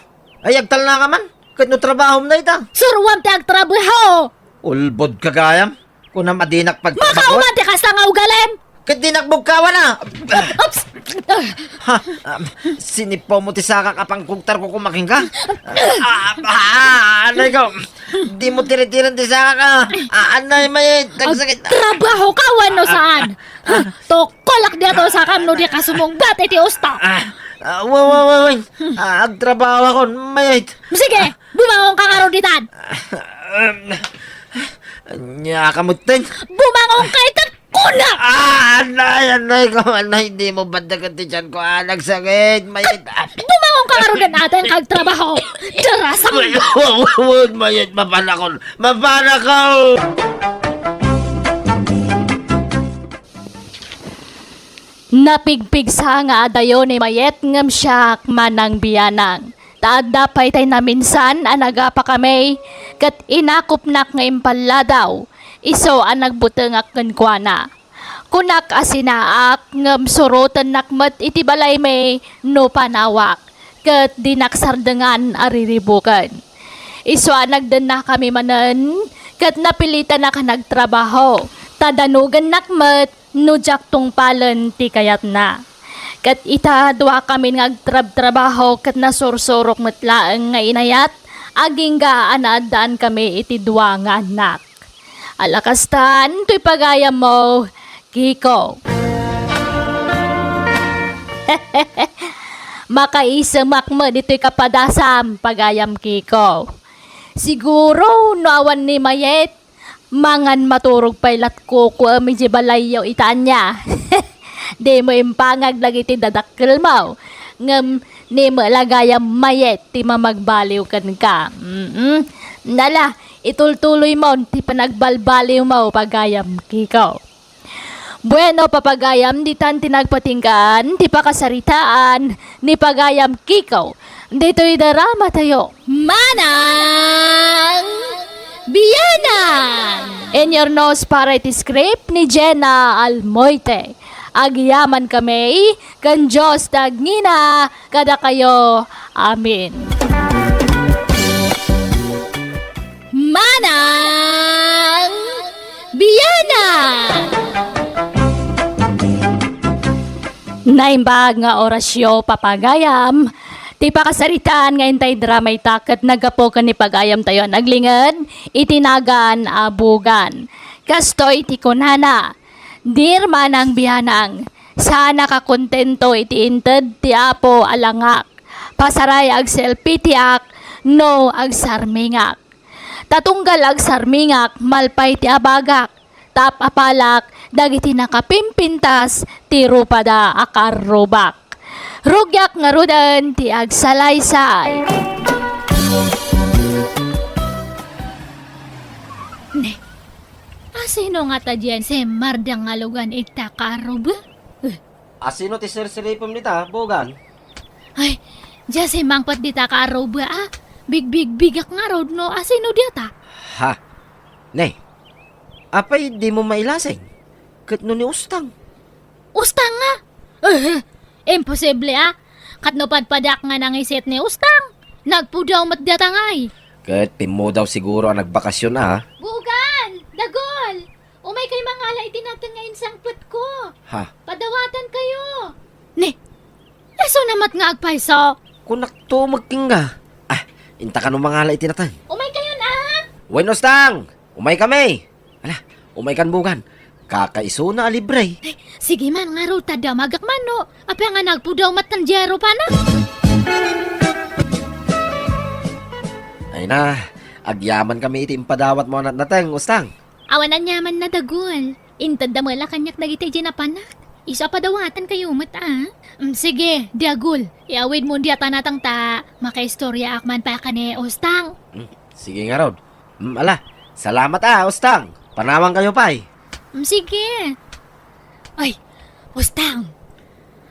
Ay, agtal na ka man. Kahit no trabaho mo na ita.
Surwam ti agtrabaho!
Ulbod ka gayam. Kung na madinak pagtabakot.
Makaumante ka sa nga ugalim!
Kahit dinakbog ka na.
Oops!
Ha, sinipo mo ti saka kapang kugtar ko kumaking ka. Anay ko. Di mo tiritiran ti saka ka. Anay may tagsakit.
Trabaho ka, wano saan? Tokolak dito sa kamno di ka sumungbat iti usta.
Wait. Agtrabaho ako. Mayait.
Sige, bumangon ka nga ron ditan.
Anya ka mo ting.
Bumangon ka itan kunak!
Anay ko. Anay, di mo bandagan ti tiyan ko. Nagsakit. Mayait.
Bumangon ka nga ron din atin kagtrabaho. Darasang!
Huwag mayait. Mapanakon. Mapanakaw.
Napigpig sa nga adayo ni Mayet ngam siya manang biyanang. Taada pa'y tay na minsan anaga pa kami, kat inakupnak nga impala daw, iso ang nagbutengak kenkwana. Kunak asinaak ngam surutan nakmat iti balay may no panawak, kat dinaksardengan ariribukan. Iso ang nagdana kami manen, kat napilitan na ka nagtrabaho, tadanugan nakmat, nujak tong palan ti kayat na. Kat ita dua kami ngagtrabaho kat nasursurok matlaang nga inayat, aging gaan adaan kami iti dua nga anak. Alakastan, to'y pagayam mo, Kiko. Makaisamak mo dito'y kapadasam, pagayam Kiko. Siguro, noawan ni Mayet, mangan maturog pailat ko medyo balayaw itaan niya. Di mo impangag lagi ti dadakkel mo. Ngam ni mo lagayam Mayet ti mamagbaliw kan ka. Nala, itultuloy mo ti panagbalbaliw mo pagayam Kiko. Bueno, papagayam di tan tinagpatinggan, ti pakasaritaan, ni pagayam Kiko. Dito'y darama tayo. Manang Biyanang! In your nose para iti script ni Jenna Almoite. Agyaman kami, kan Diyos tagngina, kada kayo. Amin. Manang Biyanang! Naimbag nga orasyo papagayam, ti pakasaritaan nga intay dramay takat nagapo ka ni pagayam tayo naglingad, itinagan abugan. Kastoy ti kunana, dir manang biyanang, sana ka kontento iti inted ti apo alangak, pasaray ag selfie tiak, no ag sarmingak. Tatunggal ag sarmingak, malpay ti abagak, tap apalak, dagiti nakapimpintas, ti rupada akarubak. Rugyak nga rudan ti agsalaysay. Ne, asino nga ta dyan si mardang ngalugan ita karuba?
Asino ti sirsiripom nita, Bogan?
Ay, dyan si mangpat dita karuba Big-bigak nga road no, asino diyata?
Ha? Ne, apay di mo mailasing. Kat no ni Ustang.
Ustang nga? Imposible Katnopad padak nga nang iset ni Ustang. Nagpudaw mat datangay.
Kat pimo daw siguro ang nagbakasyon ha.
Bugan! Dagol! Umay kay mangala itinatangay sangput ko.
Ha?
Padawatan kayo. Ne, eso namat nga agpaiso.
Kung naktumagking ka. Inta ka nung mga itinatay.
Umay kayo
Bueno, Ustang! Umay kami! Ala, umay kan Bugan. kakaiso na libre.
Sige man nga raw tada magakman no. Apa nga nagpudaw matanjero pa na.
Ay na, agyaman kami iti impadawat mo nateng, Ustang.
Awanan yaman na dagol. Intad da mala kanyak dagiti dyan na panak. Isa pa dawatan kayo mata. Sige, dagol. Iawid mo diyata natang ta. Makaistorya akman pa ka ni Ostang.
Sige nga Rod. Ala, salamat Ustang. Panawang kayo pay.
Sige. Ay, Ostang.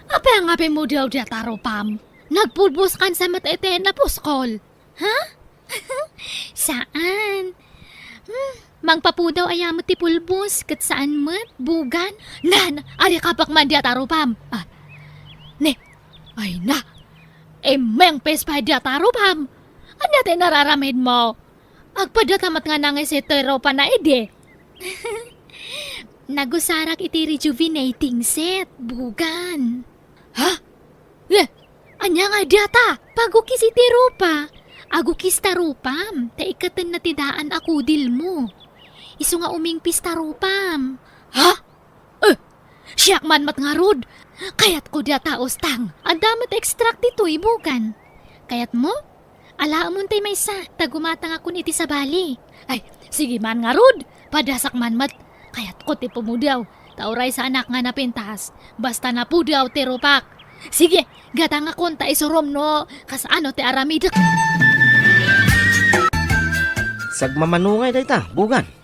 Apa ang api mo daw diyata ropam? Nagpulbos kan sa matete na puskol. Ha? Saan? Mangpapudaw ayamot ti pulbos, kat saan mat, bugan. Nan, ari kapak man diya tarupam. Ne, ay na. Meng pes pa diya tarupam. Ano natin nararamid mo? Agpadatamat nga nang isitero pa na ide. Nagusarak iti rejuvenating set, bugan. Ha? Anya nga diya pagukis iti rupa. Agukis tarupam, taikatan na tidaan ako dil mo. Isu nga uming pistarupam. Ha? Siyak man matngarod. Kayat ko data Ostang. Adamat extract dito ibukan. Kayat mo? Alaamon tay may sa. Tagumatang ako iti sa bali. Ay, sige man ngarod. Padasak man mat. Kayat ko ti pumudaw. Tauray sa anak nga napintas. Basta napudaw ti rupak. Sige, gata nga konta isurom no. Kas ano ti aramidak.
Sagmamanungay dayta, bugan.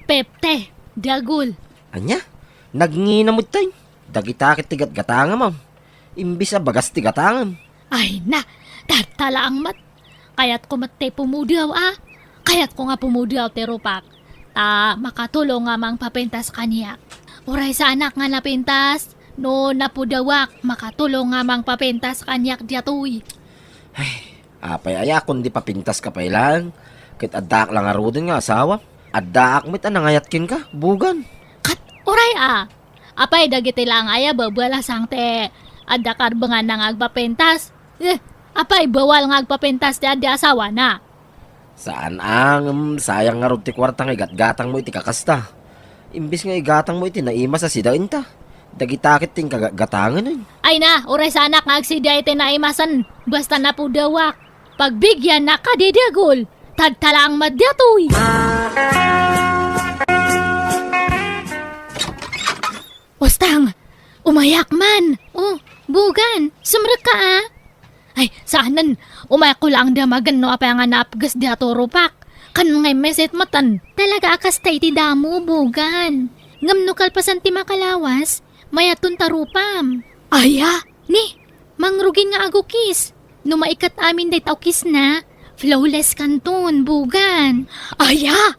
Pepte, dagul.
Anya? Nagnginamot tayo. Dagitakit tigat gatanga mo. Imbis bagas ti gatangam.
Ay na, tatala ang mat. Kayat ko mat te pumudaw Kayat ko nga pumudaw te rupak. Makatulong nga mang papentas kaniya. Uray sa anak nga napintas. No napudawak, makatulong nga mang papentas kanyak diyatoy.
Apay aya kundi papintas ka pa ilang. Kit adak lang arudin nga asawa. Adak mit nangayatkin ka, bugan.
Kat, uray Apay dagiti lang aya babala sang te. Adakar ba nga nang agpapentas? Apay bawal nga agpapentas ti adi asawa na.
Saan sayang nga rod ti kwartang igat-gatang mo iti kakasta. Imbis nga igatang mo iti naima sa sidain ta. Dagitakit ting kagatangan
Ay na, uray sa anak nga agsiday iti naimasan. Basta na po dawak. Pagbigyan na kadidagol. Tagtala ang madyatoy. Ostang, umayak man. Bugan, sumrek ka Ay, saanan, umayak ko lang damagan no apa nga naapgas diato rupak. Kan ngay meset matan, talaga akas tay ti damo, bugan. Ngam no kalpasan ti makalawas, mayatun tarupam. Aya, ni, mangrugin nga agukis. No maikat amin day taukis na, flawless kanton, bugan. Aya!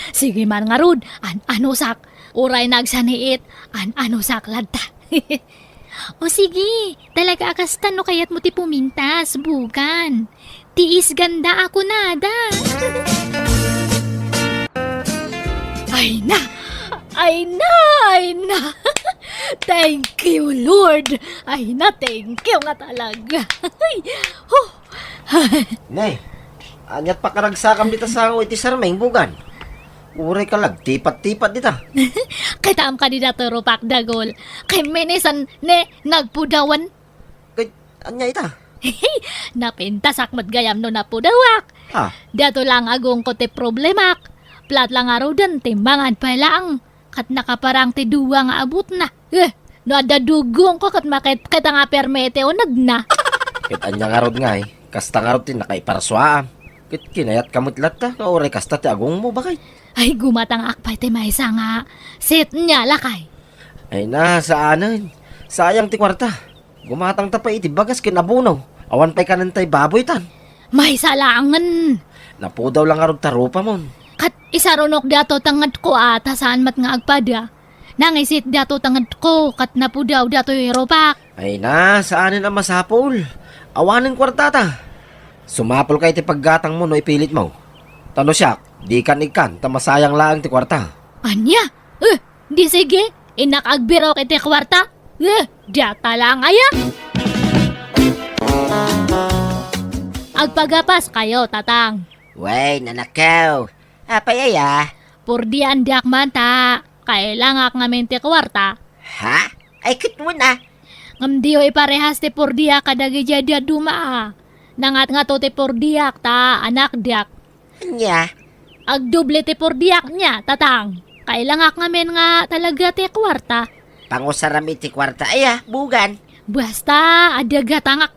Sige man nga rod, ano sak, uray nagsaniit, ano sak ladta. O sige, talaga akastan no kayat mo ti pumintas, bugan. Tiis ganda ako nada. Ay na! Ay na! Thank you, Lord! Ay na, thank you nga talaga.
Nay, anyat pakaragsakam dita sa iti sarmeng bugan. Uray ka lag, tipat-tipat dita.
Kataam ka dita rupak dagol. Kay menisan ne nagpudawan.
Kay, anya ita?
Napintasak matgayam no napudawak. Dato lang agong ko ti problemak. Plat lang araw dan timbangan pa lang. Kat nakaparang ti duwa nga abot na. No adadugong ko kat makit kita nga permete o nagna.
Kit anya nga rod nga kasta nga rod ti nakaiparaswaan. Kit kinayat kamutlat ta, kauray kasta ti agong mo bakay.
Ay gumatang akpay ti maysa nga. Sit niya lakay.
Ay na, saanan. Sayang ti kwarta. Gumatang ta pa iti bagas kinabunaw. Awan pa'y kanantay baboy tan.
May salangan.
Napudaw lang nga rod tarupa mon.
Kat isarunok dato tangad ko ata saan mat nga agpada. Nangisit dato tangad ko kat napudaw dato Europak.
Ay na, saanin ang masapol. Awanin kwarta ta. Sumapol kay ti paggatang mo no ipilit mo. Tano siya, di kan ikan, tamasayang lang ti kwarta.
Anya? Di sige, inakagbiro kay ti kwarta. Data lang aya. Agpagapas kayo, tatang.
Way, nanakaw. Apay aya.
Purdian diak man ta. Kailangak ngamin ti kwarta.
Ha? Ay, kit mo na.
Ngam diyo iparehas ti pordiak kadagi jadya dumaa. Nangat nga to ti pordiak ta anak diak.
Anya?
Agdoble ti pordiak niya, tatang. Kailangak ngamin nga talaga ti kwarta.
Pangusaram iti kwarta. Ay, bugan.
Basta, adaga tangak.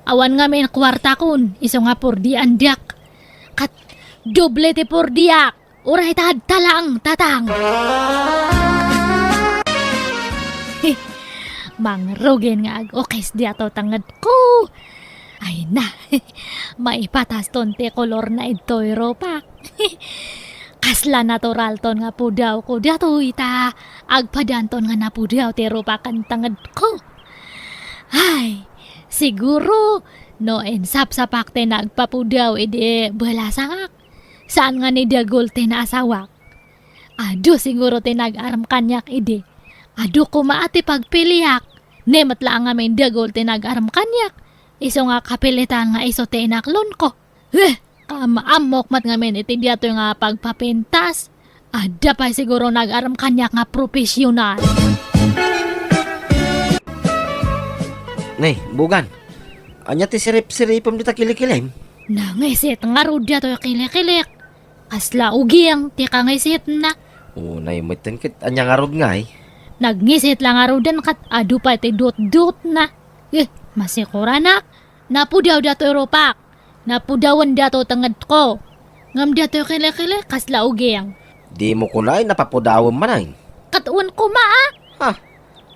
Awan ngamin kwarta kun, iso nga pordian diak. Kat, doble ti pordiak. Uray tad talang, tatang. Mangrugin nga ag-okes di ato tangad ko. Ay na, maipatas ton ti kolor na ito'y ropa. Kasla natural ton nga pudaw ko dato ita. Agpadanton nga napudaw ti ropa kan tangad ko. Ay, siguro, no ensap sa pakte nagpapudaw edi balasangak. Saan nga ni Dagol ti naasawak? Ado siguro ti nag-aram kanyak edi. Ado kumaati pagpiliyak. Nemat lang nga may Dagol ti nag-aram kanyak. Iso nga kapilitan nga iso ti inaklon ko. Kamaamok mat nga men iti diato nga pagpapintas. Ada pa siguro nag-aram kanyak nga profesional.
Nay, bugan. Anya ti sirip-siripom di ta kilikilem.
Nangisit nga rudya to kilik-kilik. Kasla ugiang ti kangisit na.
O, nay, maitan kit anya nga rod nga eh.
Nagnisit lang arudan kat adu pa ti dut-dut na. Masikura na. Napudaw dato ropak. Napudawan dato tangad ko. Ngam dato kilik-kilik kasla ugiang.
Di mo kunay napapudawam man ay.
Katuan ko maa.
Ha?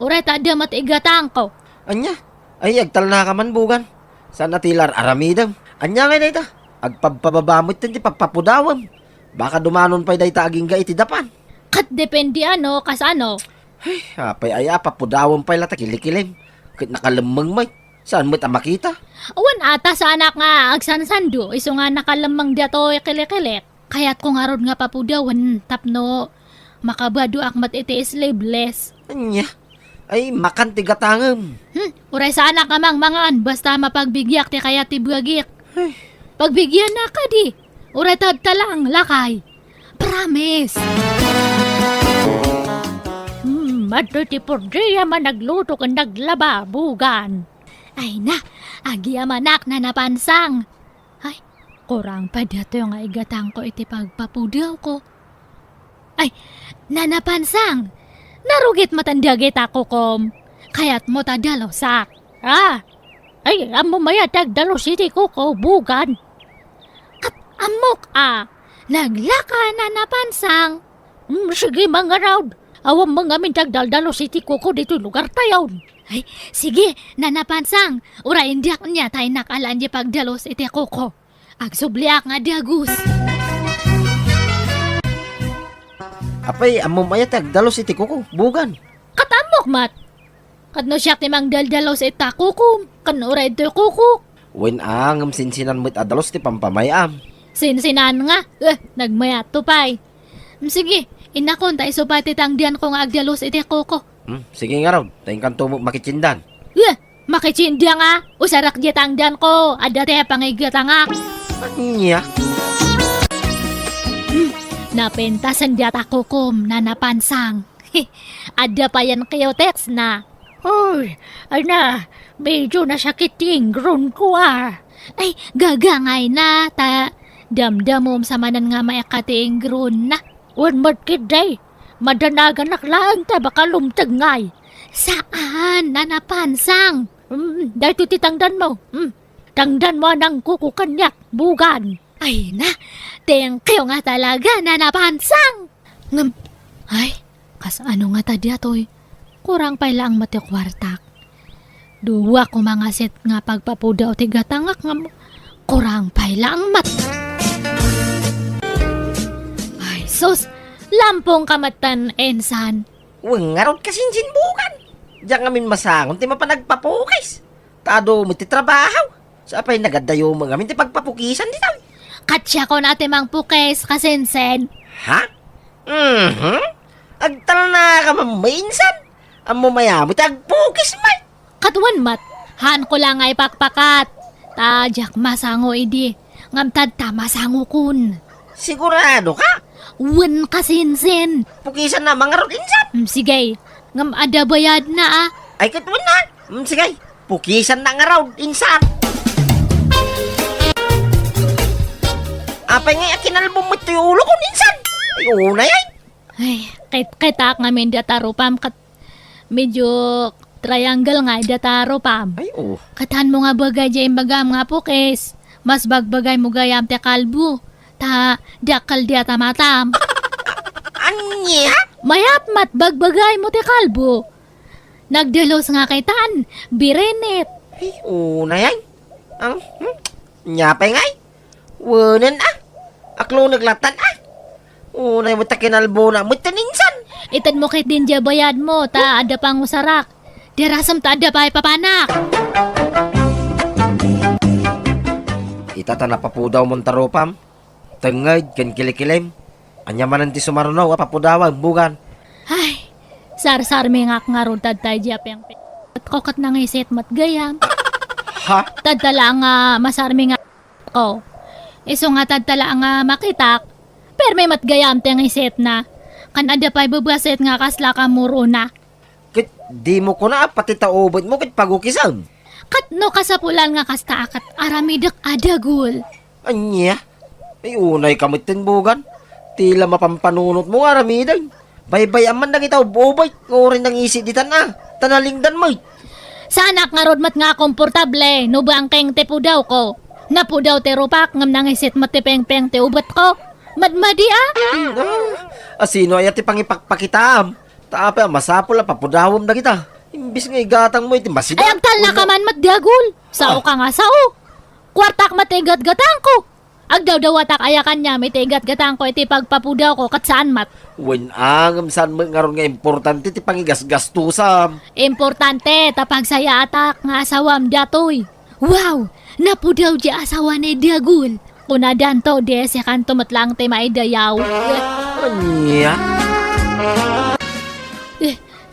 Uray ta da matigatang ko.
Anya? Ay, agtal na ka man bugan. Saan natilar aramidam? Anya nga dayta? Agpababamot din ti pagpapudawam. Baka dumanon pa'y dayta aging ga iti dapan.
Kat depende ano, kas ano.
Ay, apay aya, papudawam pa'y lata kilikilem. Kit nakalamang may. Saan mo't makita?
Awan ata sa anak nga agsansando. Iso nga nakalamang dato kilik-kilik. Kaya't kung arod nga papudawan tapno. Makabado akmat iti slaveless.
Anya? Ay, makan ti gatangam.
Uray sa anak amang mangan. Basta mapagbigyak ti kaya ti buagik. Pagbigyan na ka di. Uray tad talang lakay. Promise. Madto ti pordiya man nagluto kan naglaba bugan. Ay na, agi amanak na napansang. Ay, kurang pa dato yung igatang ko iti pagpapudaw ko. Ay, nanapansang. Narugit matandagit ako kom. Kaya't mo tadalo sak. Ay, amo maya tagdalo siti ko bugan. At amok naglaka na napansang. Sige mga raud. Awam mga mintagdaldalo siti ko dito lugar tayo. Ay, sige, nanapansang. Ura indiak niya tayo nakalaan di pagdalos iti koko. Agsubliak nga diagus.
Apay, amo maya tagdalos iti kuko, bugan.
Katamok mat. Kadno siya timang daldalos ita kuko. Kanura ito kuko.
Wen angam sinsinan mo't adalos ti pampamayam.
Sinsinan nga. Nagmayat to pay. Sige, inakon tayo supati tangdian ko nga agdalos iti kuko.
Sige nga raw, tayong kanto mo makitsindan.
Makitsindya nga. Usarak di tangdian ko. Ada tayo pangigatangak.
Anya?
Napentasan diat ako kum na napansang. Ada pa yan kayo text na. Hoy, ana, medyo nasakit yung groon ko Ay, gagangay na ta. Damdamom sa manan nga mayakati yung groon na. Wan madkid day. Madanagan naklaan ta baka lumtagngay. Saan na napansang? Dahito ti tangdan mo. Tangdan mo ng kukukanyak, bugan. Ay na, thank you nga talaga na napansang. Ay, kas ano nga tadi atoy. Kurang pa lang matikwartak. Duwa ko mga set nga pagpapudaw ti gatangak nga kurang pa lang mat. Ay sus, lampong kamatan ensan.
Uwang nga ron kasinsin bukan. Diyan ngamin masangon ti mapanagpapukis. Tado mo ti trabaho. Sa apay nagadayo mo ngamin ti pagpapukisan di tayo.
Katsya ko natin mang pukes kasensen.
Ha? Agtal na ka mamainsan. Ang mamayamot agpukis may.
Katuan mat, han ko lang ay pakpakat. Tadyak masango idi. Ngamtad ta masango kun.
Sigurado ka?
Wan kasinsin.
Pukisan na mga rod insan.
Sige, ngam ada bayad na ah.
Ay katwan na. Sige, pukisan na nga raw insan. Apay nga kinalbong mo ito yung ulo ko insan. Ay unay ay.
Ay, kaitak nga may dataro pam kat medyo triangle nga dataro pam.
Ay oh.
Katan mo nga bagay dyan bagam nga pukis. Mas bagbagay mo gayam te kalbo. Ta dakal dia tamatam.
Anya?
Mayap mat bagbagay mo te kalbo. Nagdalos nga kay tan, birenit.
Ay unay ay. Ang nyapay nga ay. Wanan ah. Aklo naglatan ah. Unay mo ta kinalbo na mo taninsan.
Itan mo kay din dya bayad mo, ta ada pang usarak. Dirasam ta ada pa papanak.
Itata na papudaw mong taropam. Tengad, kan kilikilim. Anya man ti sumarunaw, papudawan, bugan.
Ay, sar-sar may ngak nga ron tad tayo dya piyang at kokat na isit mat gayam.
Ha?
Tadtala nga masarmi nga ko. Iso nga tadtala nga makitak. Pero may matgayam te nga isit na. Kan ada pa'y babasit nga kasla ka muro na.
Kit, di mo ko na pati taubot mo kit pagukisan.
Katno kasapulan nga kasta akat aramidak adagul.
Anya? Ay unay kamit tin bugan. Tila mapampanunot mo aramidan. Baybay aman na kita ubay. Ngurin nang isi ditan na. Tanalingdan mo.
Sanak nga rodmat nga komportable. No ba ang keng tepudaw ko? Napudaw te rupak ngam nang isit matipeng-peng te ubat ko. Madmadi ah.
Asino ay ati pangipakpakitam. Tapi masapol na papudawam na kita. Imbis nga igatang mo iti masigat.
Ay agtal na ka man matdiagul. Sao ka nga sao. Kwartak matigat-gatang ko. Agdaw-dawatak ayakan niya mitigat-gatang ko iti pagpapudaw ko kat saan mat.
Wen angam saan mo ngaron nga importante ti pangigas-gastusam.
Importante tapag saya atak nga asawam datoy. Wow! Napudaw di asawa ni diagul. Kunadan to de si kanto matlang te maidayaw.
Anya?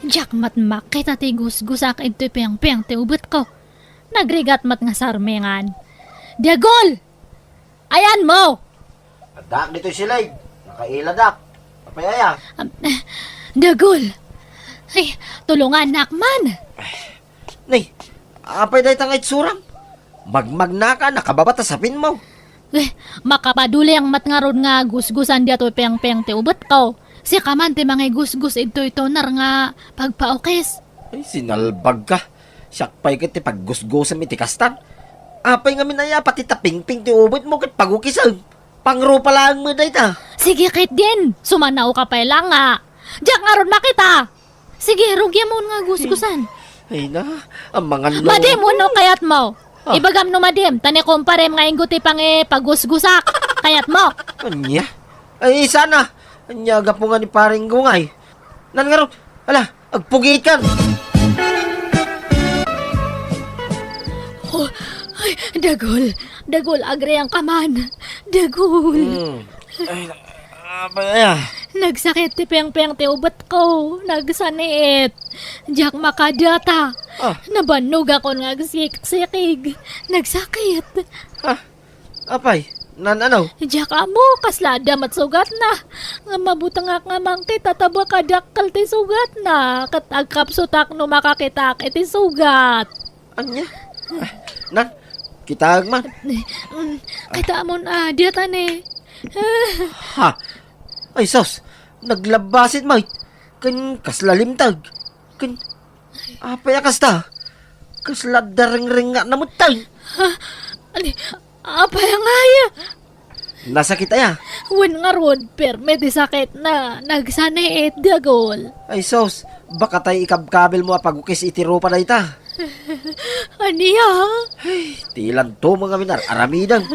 Jack matmak kita ti gusgusak ito piyang-piyang ti ubot ko. Nagrigat mat nga sarmengan. Diagol! Ayan mo!
Dak dito sila eh. Nakaila dak. Papayaya.
Diagol! Ay, tulungan nakman.
Nay, apay dahi tangay surang. Magmag na ka, nakababata sa pin mo.
Makapaduli ang matngaron nga gusgusan di ato piyang-piyang ti ubot ko. Si kaman ti mga gusgus ito nar nga pagpaukis.
Ay, sinalbag ka. Siyakpay ka ti paggusgusam iti kastan. Apay nga minaya pati taping-ping ti ubot mo kat pagukisan. Pangro pala ang mo dahi ta.
Sige kit din, sumanaw ka pa lang nga. Diyak nga ron makita. Sige, rugya mo nga gusgusan.
Ay na, ang mga
Madim, uno kayat mo. Ibagam no madim, tani kumparem nga ingguti pang pagusgusak. Kayat mo.
Anya? Ay, sana. Anya, gapo nga ni paring gungay. Nan nga ron, ala, agpugit kan.
Oh, ay, dagol, agre ang kaman. Dagol.
Ay, apay
Nagsakit ti piyang-piyang ti ubat ko. Nagsanit. Diyak makadata. Nabanog ako nga sikig. Nagsakit.
Apay, nan ano?
Diyak amo, kaslada matsugat na. Nga mabutang nga mangti, tataba kadakal ti sugat na. Katagkapsutak no makakitak iti sugat.
Anya? Nan, kitag man.
Kita mo na, diatan eh.
Ha? Ay, sos, naglabasit mo. Kan kaslalimtag. Kan, apay akasta. Kasladaring-ring nga namutay.
Ali, apay ang aya.
Nasakit aya.
Wan nga ron, perme di sakit na. Nagsanay dagol.
Ay, sos, baka tayo ikabkabel mo apagukis itirupa na ita.
Aniya?
Tilan to mga minar, aramidan.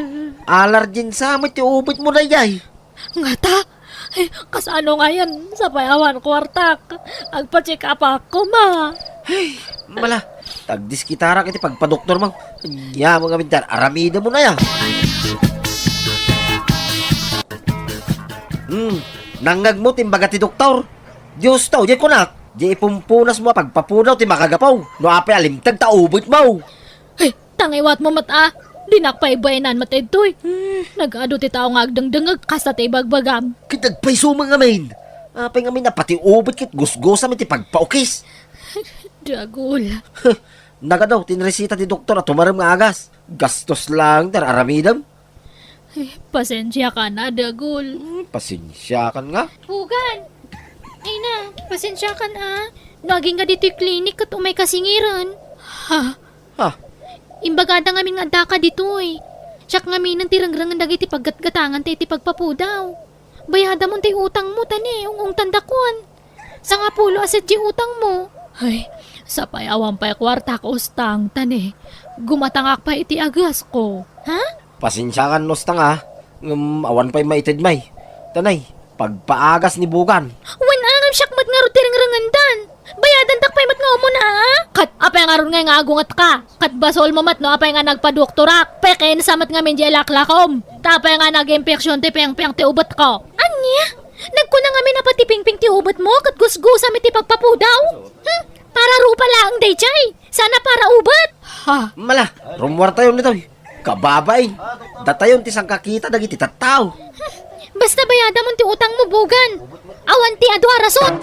Alarjin sa amat yung ubit mo na yay.
Nga ta? Ay, kasano nga yan sa payawan kwartak? Agpa-check up ako, ma.
Ay, mala. Tagdis kitara kiti pagpadoktor mo. Ya, mga minar, aramida mo na ya. Nangag mo timbaga ti doktor. Diyos tao, di ko na. Di ipumpunas mo pagpapunaw ti makagapaw. No apay alimtag ta ubit mo.
Ay, tangiwat mo mata. Dinakpay-bayanan matay toy. Nag-ado ti tao nga agdangdangag kasta ti bagbagam.
Kitagpay sumang amin. Apay nga na pati ubit kit gusgosa mi ti pagpaukis.
Dagol.
Naga daw, tinresita ti doktor at tumaram nga agas. Gastos lang, aramidam.
Pasensya ka na, Dagol.
Pasensya kan nga.
Bugan! Ay na, pasensya ka na. Naging nga dito yung klinik at umay kasingiran. Ha?
Ha?
Imbagada nga min nga daka dito eh. Siyak nga min ang tirangrangan dagiti paggatgatangan tayo ti pagpapudaw. Bayada mo ti utang mo tani, ung tandakon. Sa nga pulo aset di utang mo. Ay, sa payawan pa'y kwarta ko ustang tani. Gumatangak pa iti agas ko. Ha?
Pasensya kan nostang ha. Awan pa'y maitid may. Tanay, pagpaagas ni Bugan.
Wan angam siyak mat nga ro tirangrangan dan. Bayadan takpay mat nga umuna ha? Kat apay nga ron nga agungat ka. Kat basol mo mat no apay nga nagpadoktorak. Peke nasamat nga min di alaklakom. Tapay nga nag-impeksyon ti peng-peng ti ubat ko. Anya? Nagkunang nga min pati ping-ping ti ubat mo kat gusgusa mi ti pagpapudaw? Para rupa lang day chay. Sana para ubat. Ha?
Mala, rumwar tayo nito. Kababay. Datayon ti sang kakita dagiti tattaw.
Basta bayada mo ti utang mo bugan. Awan ti adu arasot.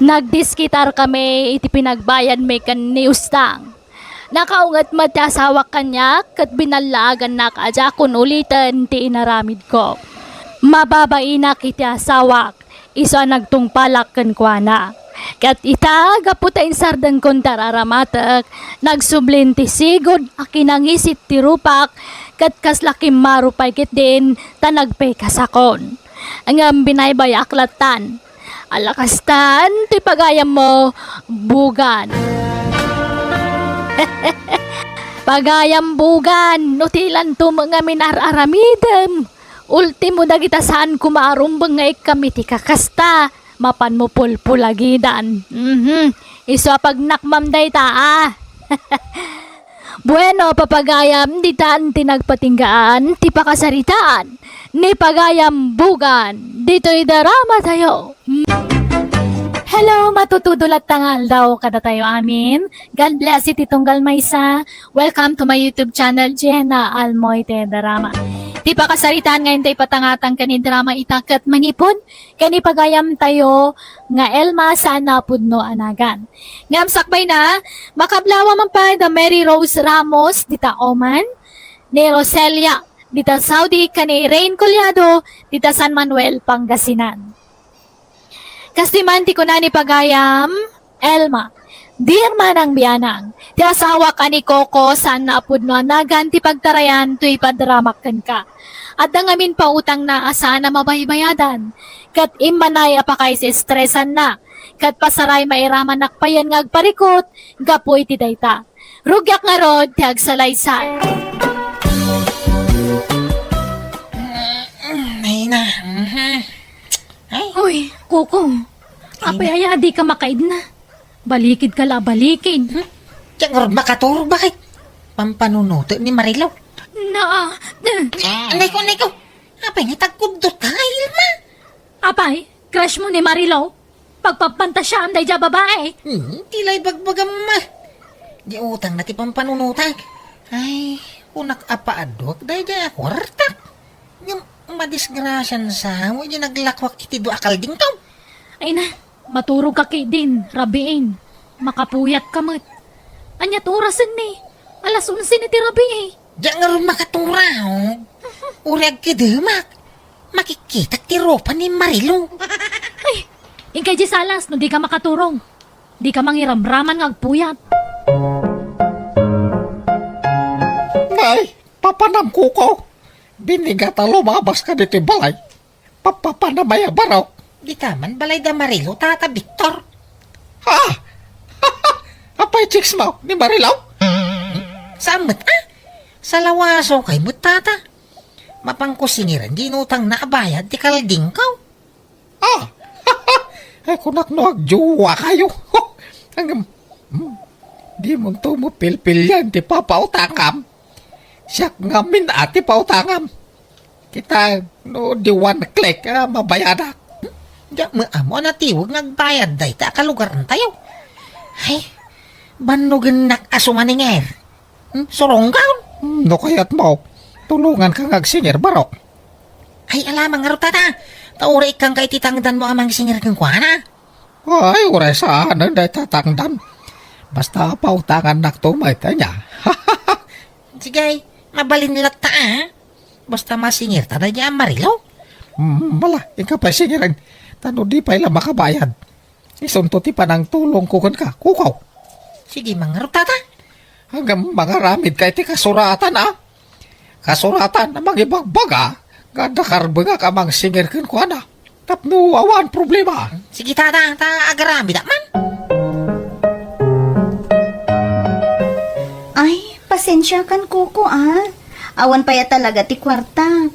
Nagdiskitar kami iti pinagbayan may kan ni Ustang. Nakaungat matasawak kanya kat binalagan na kaja kun ulitan ti inaramid ko. Mababainak iti asawak, isa nagtungpalak kan kuana. Kat ita gaputain sardang kontar aramatak, nagsublin ti sigod akinangisit ti rupak, kat kaslakim marupay kit din tanagpay kasakon. Ang binaybay aklatan. Alakastan, ti pagayam mo, bugan. Pagayam bugan, nutilan to mga minar-aramidem. Ultimo dagita saan kumarumbang nga kami ti kakasta, mapan mo pulpulagidan. Iso pag nakmam day ta Bueno, papagayam, di taan tinagpatinggaan, ti pakasaritaan, ni pagayam bugan, dito'y darama tayo. Hello, matutudulat tangal daw kada tayo amin. God bless it itunggal maysa. Welcome to my YouTube channel, Jenna Almoite Drama. Di pa kasaritaan ngayon tayo patangatang kani drama itakat manipod. Kani pagayam tayo nga Elma sana pudno anagan. Ngam sakbay na, makablawa man pa the Mary Rose Ramos, dita Oman, ni Roselia, dita Saudi, kani Rain Collado, dita San Manuel, Pangasinan. Kastiman ti ko na ni pagayam, Elma, dear manang biyanang, ti asawa ka ni Coco saan naapod no anagan ti pagtarayan tuy padramakkan ka. At dangamin pa utang na asa na mabaybayadan, kat imanay apakay si stressan na, kat pasaray mairaman nakpayan ngagparikot, gapoy ti dayta. Rugyak nga rod, ti agsalaysay.
Ay na.
Hoy, Coco, apay di ka makaid na. Balikid ka la, balikid.
Diyan nga rin makaturo, bakit? Pampanunuto ni Marilaw. Anay ko. Apay nga tagkudot ka, Ilma.
Apay, crush mo ni Marilaw. Pagpapantasya ang day dya babae.
Tilay bagbagam ma. Di utang na ti pampanunutan. Ay, unak apaadok, dahil dyan ako hartak. Yung madisgrasyan sa mo, yung naglakwak iti do akal din ka.
Ay na, maturog ka kay din, rabiin. Makapuyat ka mat. Anyat orasan ni. Alas 11 ni ti rabi eh.
Diyan nga rin makatura, oh. Urag kidamak. Makikita ti ropa ni Marilo.
Ay, ingkay di salas no di ka makaturong. Di ka mangiramraman ngagpuyat.
Nay, papanam ko. Binigata lumabas ka dito balay. Papapanamaya baraw.
Di taman balay da Marilo, tata Victor.
Ha? Apay chicks mo ni Marilaw?
Saan sa lawaso kay mo, tata. Mapangkusingiran, di nutang na abayad, di kalding ka.
Ay kunak no agjuwa kayo. Di mo to mo pilpil yan, di papautangam. Siyak ngamin ati pautangam. Kita no di one click mabayadak.
Diyan mo amo na tiwag nagbayad day, ta kalugaran tayo. Ay, Banugan nakasumaninger. Surong ka?
No kayat mo, tulungan ka ngagsinger barok.
Ay, alamang nga tata. Taura ikang kay titangdan mo amang singer kang kuhana.
Ay, uray saan ang day tatangdan. Basta pautangan naktumay ta niya.
Sige, mabalin nila ta basta masingir ta na niya Marilaw.
Mala, ika pa singiran. Tano di pa ila makabayad. Isunto ti pa ng tulong kukon ka, kukaw.
Sige, mga tata.
Hanggang mga ramid kay ti kasuratan Kasuratan na magibagbaga. Ganda karbenga ka mang singir kin ko na. Tapno awan problema.
Sige, tata. Agarami da man.
Ay, pasensya kan kuko Awan pa ya talaga ti kwarta.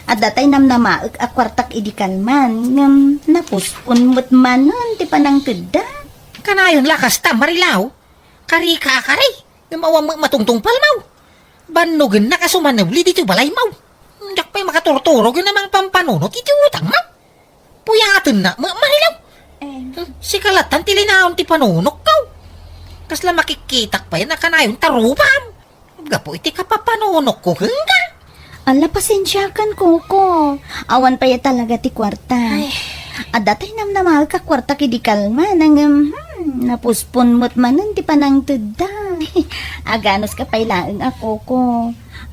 At datay namnamaag a kwartak idikalman. Ngam napuspun mo't manon ti panang teda.
Kanayon lakas ta, Marilaw. Kari. Namawang matungtong palmaw. Banugan nakasumanawli dito balay maw. Dak pa'y makaturturo namang pampanunot iti utang maw. Puyatan na, Marilaw. Si kalatan tilinaon ti panunok kaw. Kasla makikitak pa yan na kanayon tarupam. Gapo iti kapapanunok ko hangga.
Ala, pasensya kan kuko. Awan pa ya talaga ti kwarta. At datay namnamaag ka kwartak idikalman. Ang napuspun mo't manon ti panang teda. Aganos ka pailaang ako ko.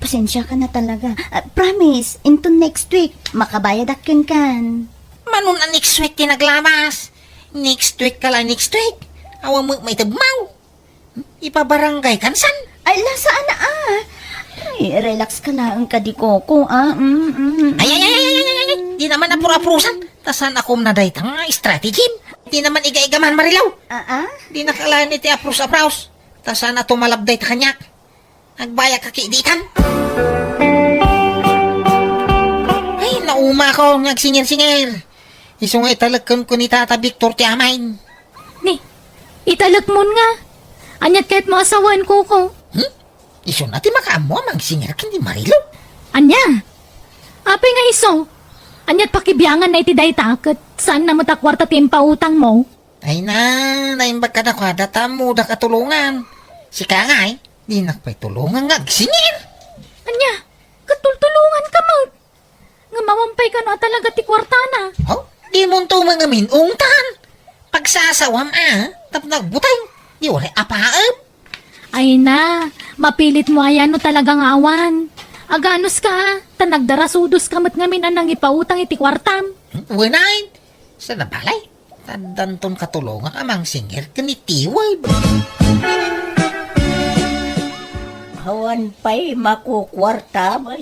Pasensya ka na talaga. Promise, into next week, makabayad akin kan.
Manon ang next week tinaglamas. Next week next week. Awang mo may tagmaw. Ipabarangay kansan.
Ay, saan na Ay, relax ka lang ka di koko
Ay. Di naman apura-apurusan. Tasan akom na day tang strategy. Di naman iga-igaman Marilaw. Di nakalaan iti aprus-apraus. Tasan na tumalabday ta kanyak. Nagbaya ka kiidikan. Ay, nauma ko nagsingir-singir. Isungay talagkan ko ni Tata Victor ti amain.
Ni, italak mo nga. Anyat kahit mo asawan ko.
Iso natin makaamo ang singir kin di Marilaw.
Anya? Apay nga iso. Anyat pakibiyangan na iti daytaket. Saan na matakwarta timpautang mo?
Ay naimbag ka na kada tamo da katulungan. Si Kangay, di nakpay tulungan nga singir.
Anya? Katultulungan ka mo. Nga mawampay ka na talaga ti kwarta na.
Di mo to mga minungtan. Pagsasawam tap nagbutay. Di wala apaab.
Ay na, mapilit mo ayan no talagang awan. Aganos ka, tanagdarasudos kamot ngamin anang ipautang iti kwartam.
Winain. Sa nabalay. Tadanton katulungan amang singir kanitiway.
Awan pa'y makukwarta ba?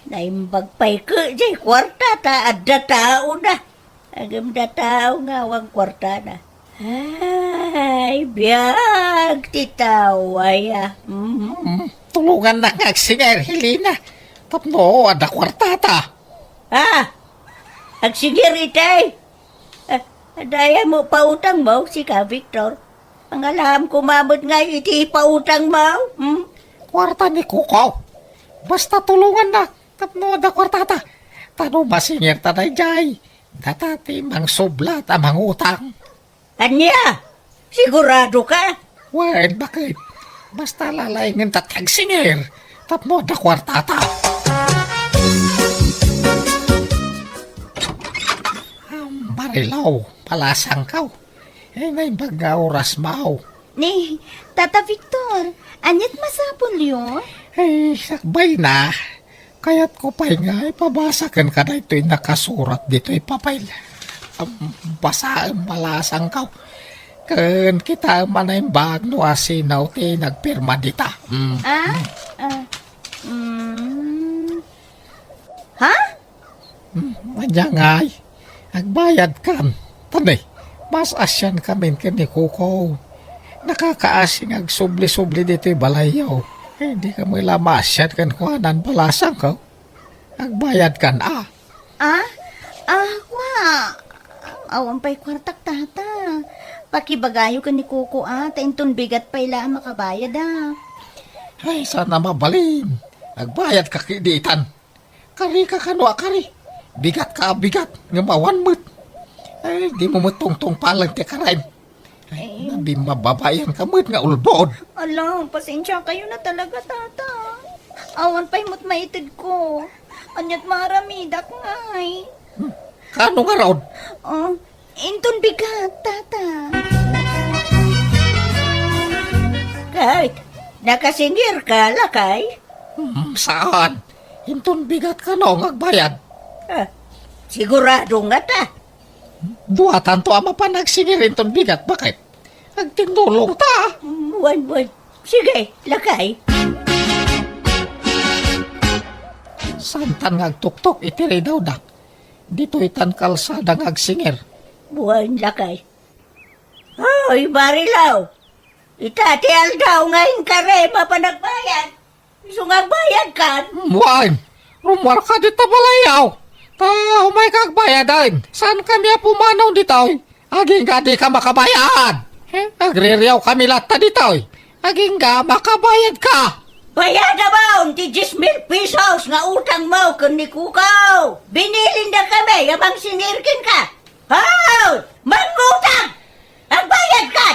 Naimbag pa'y ka jay kwarta ta adda tao na. Agam da tao nga awang kwarta na. Ay, biyag titaway
Tulungan na ngagsinger, Helena. Tapno, ada kwartata.
Agsingir itay. Daya mo pautang mo si ka Victor. Ang alam ko mamot nga iti pautang mo.
Kwarta ni Kukaw. Basta tulungan na. Tapno, ada kwartata. Tano masingir tanay jay. Datati mang sublat amang utang.
Anya? Sigurado ka?
Wen, bakit? Basta lalaingin tatag singir. Tapno, ada kwartata. Marilaw, palasang kaw. Naimbag nga oras mau.
Ni, Tata Victor, anyat masapon yun?
Sakbay na. Kaya't ko pa'y nga ipabasakan ka na ito'y nakasurat dito ipapail. Basaan malasang kaw. Kan kita manaimbag no asinaw ti nagpirma dita.
Ha?
Manyangay. Agbayad kan. Tanay, mas asyan kami kini Kuko. Nakakaasing agsubli-subli dito balayaw. Hindi ka mo ilamasyan kan kuhanan balasang ka. Agbayad kan
Awan pa'y kwartak tata. Pakibagayo ka ni Kuko tainton bigat pa ila makabayad
Ay, sana mabalin. Agbayad ka kiditan. Kari ka kanwa kari. Bigat ka bigat. Ngamawan mo't. Ay, di mo matungtong palang ti karain. Ay, nabi mababayan ka mo't nga ulbod.
Alam, pasensya kayo na talaga, tata. Awan pa'y mo't maitid ko. Anyat maramidak ngay.
Kano nga raw?
Oh, inton bigat, tata.
Kay, nakasingir ka, lakay.
Saan? Hinton bigat ka no, ngagbayad.
Sigurado nga ta.
Buhatan to ama pa nagsingirin ton bigat. Bakit? Nagtinulong ta.
Wan. Sige, lakay.
Santan ngagtuktok itiri daw dak. Dito itan kalsada ngagsingir.
Buwan, lakay. Hoy, Barilaw. Itatial daw ngayon kare, mapanagbayad. Sungang bayad ka.
Muan, rumwar ka dito balayaw. Ta, humay kagbayadan. Saan kami pumanaw dito? Aging ka di ka makabayad. Nagririyaw kami lahat dito. Aging ka makabayad ka.
Bayad na ba ang 10,000 pesos nga utang mo kun ni Kukaw? Binilin na kami, yabang sinirkin ka. Hoy! Mangutang! Ang bayad ka!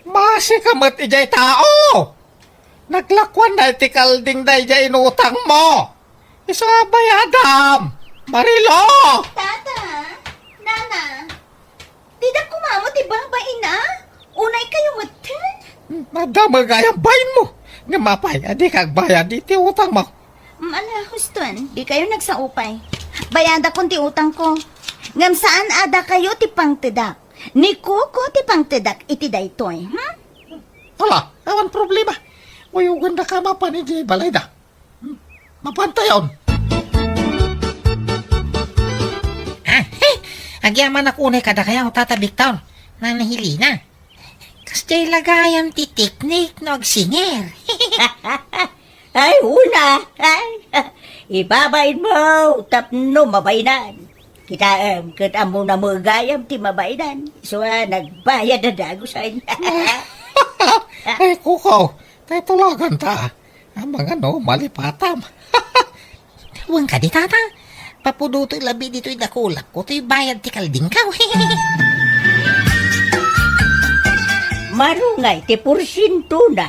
Masi ka mat ijay tao. Naglakwan na itikalding na ijay inutang mo. Isa bayadam. Marilo!
Tata, nana, tidak kumamot ibaba ina. Unay kayo matan.
Madama gayang bayin mo. Nga mapay, adi kag bayad iti utang mo.
Ala, Huston, di kayo nagsaupay. Bayada kong ti utang ko. Ngam saan ada kayo ti pangtedak. Ni Kuko ti pangtedak iti daytoy.
Hala, awan problema. Uyugan na ka mapan iti balay da. Mapantayon.
Agyaman ako unay kada kaya tatabik taon. Nanahili na. Kasi lagayam ti teknik no agsinger.
Ay, una! Ay, ibabayin mo! Tapno mabaynan! Kita mo na mo gayam ti mabaynan. So, nagbayad na dago sa inyo.
Ay, kuko. Tayo tulagan ta. Ang mga no, malipatam.
Huwag ka di tata. Papuduto labi dito idakulak ko. Ito'y bayad ti kalding ka.
Marungay, ti porsyento na.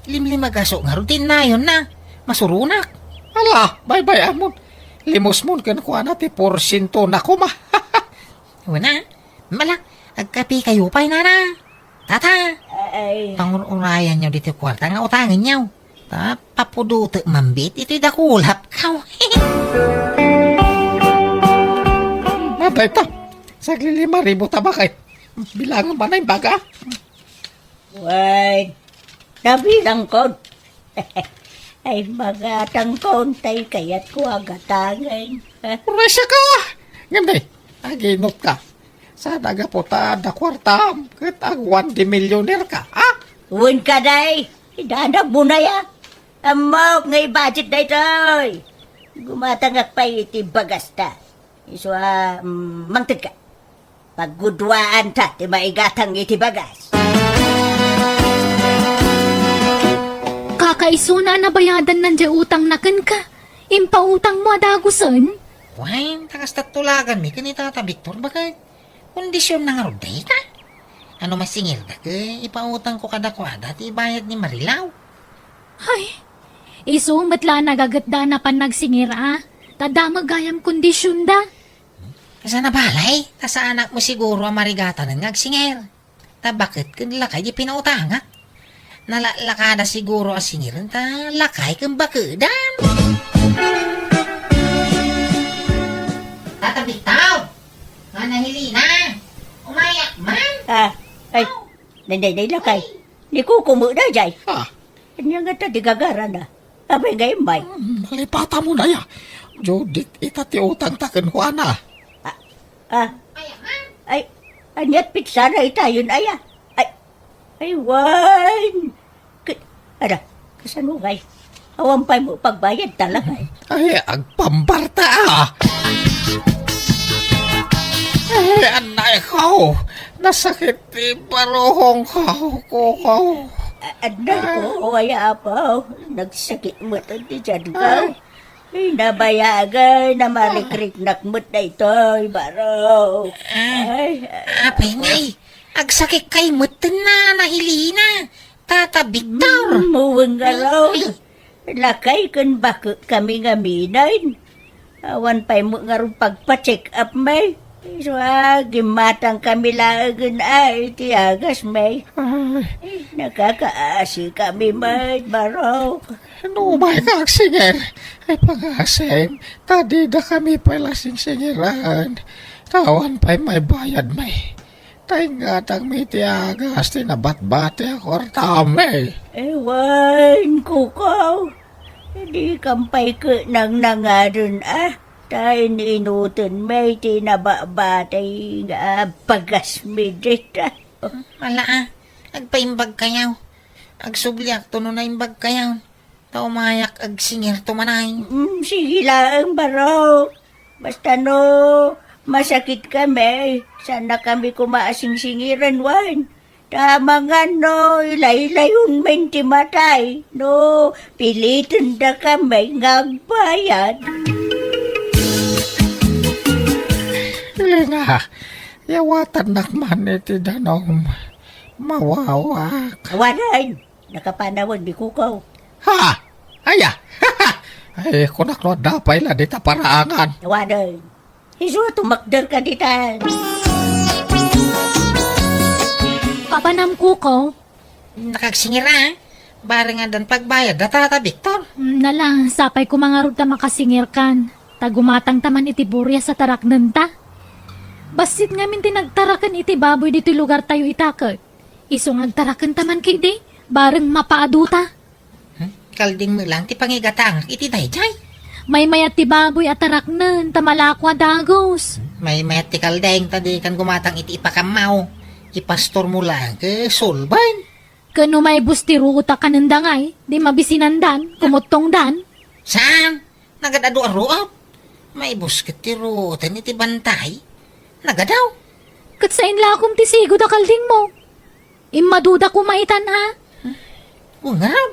Limlimagaso nga rutin na yun na. Masurunak.
Ala, bye-bye amon. Limos mo kan kuha na ti porsyento na kuma.
Wala. Malak. Agkapi kayo pa'y nana. Tata.
Ay,
Pangurayan nyo dito kwarta nga utangin nyo. Ta, papuduto mambit. Ito'y dakulap ka.
Matay ta. Sagli 5,000 ta bakit? Bilangan ba na yung baga?
wait. Nabilang ko. Ay, magatang kontay kaya't ko agatangan.
Resya ka! Ngandi, aginot ka. Sa nagaputa da kwartam, kat agwan di milyoner ka, ha?
Uwin ka day. Idanag mo na ya. Amok ngay budget day toy. Gumatangak pa iti bagasta. Iso mangtid ka. Paggudwaan ta, ti maigatang iti bagas.
Kakaisuna na bayadan nandiya utang na kan ka. Impautang mo adagusan.
Why, takas tatulagan mi kanita ta Victor. Bakit? Kondisyon na nga ruday ka. Ano masingil da ka? Ipautang ko kada kwada ti bayad ni Marilaw.
Ay, iso matla nagagatda na pan nagsingira. Tadamagayam kondisyon da.
Kasa na balay, ta sa anak mo siguro ang marigata ng ngagsinger. Ta bakit kan lakay di pinautanga? Nalalakada siguro ang singiran ta lakay kang bakudan. Tatabitaw! Nga nahilina! Umayak man!
Ay, nanday lakay. Di ko kumuda jay.
Ah,
Kanya nga ta di gagara na. Abay ngayon bay.
malipata mo na ya. Judit, itati utang taken ko ana.
Ay, anyat pitsa na itayon aya. Ay, wan. Ada, kasanungay. Awampay mo pagbayad talaga.
Ay, agpambarta ah. Ay, anay ko. Nasakit ti baruhong ko.
Anak ko, kaya po. Nagsakit mo ito di dyan ka. Ay, nabayagan na malikrik nakmut na ito, baro. Ay,
Apay ngay! Agsakit kay mutin na nahilina. Tata Victor.
Muwang araw. Lakay kan baka kami nga minain. Awan pa'y mo nga rin pagpa-check up may. So, gimatang kami lagan ay tiagas may.
Ay,
Nakakaasi kami may baraw.
ano ba kaksinger? Ay pangasim, tadi da kami pala sinsingiran. Tawan pa'y may bayad may. Tay nga tang may tiagas, tinabat-bati ako artame.
Ewan ko ko. Hindi kampay ka nang nangaron Tayo inutin may tinababatay nga pagasmidit
Wala agpaimbag kayaw. Agsubliak to no na imbag kayaw. Taumayak ag singir to manay.
Sige lang baro. Basta no, masakit kami. Sana kami kumaasing-singiran wan. Tama nga no, ilay-layon menti matay. No, pilitin da kami ngagbayad.
Lina, yawatan nakman iti danom. Mawawak.
Wanan, nakapanawag di kukaw.
Ha! Aya! Ay, kunak no, dapay la dita paraangan.
Wanan, iso tumakder ka ditan.
Papanam ko.
Nakagsingira. Barengan dan pagbayad da Tata Victor.
Nala, sapay ko mga rod ta makasingir kan. Tagumatang taman iti burya sa taraknan ta. Basit nga min tinagtarakan iti baboy dito lugar tayo itakot. Isong agtarakan taman kay di, bareng mapaaduta.
Kalding mo lang ti pangigatang iti dayjay.
May mayat ti baboy at taraknan, tamalakwa dagos.
May mayat ti kaldeng tadi kan gumatang iti ipakamaw. Ipastor mo lang ke sulban.
Kano may bustiro ta kanandangay, di mabisinandan, kumutong dan.
Saan? Nagadado-aruap. May busket ti rutan iti bantay. Nagadaw.
Katsain lakom ti sigo da kalding mo. Imaduda kumaitan ha.
Ungaraw.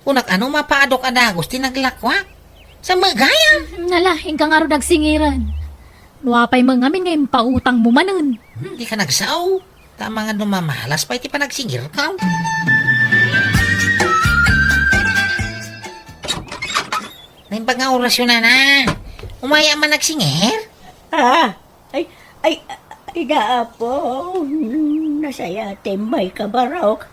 Unak ano mapaadok adagos ti naglakwak. Sa magayam.
Nala, ingkang aro nagsingiran. Luwapay mangamin ngayon pautang mo manun.
Hindi ka nagsaw. Tama nga numamalas pa iti panagsingir ka. Naimbag nga orasyon na. Umaya man nagsingir.
Ay, naapo. Nasaya may kabarok.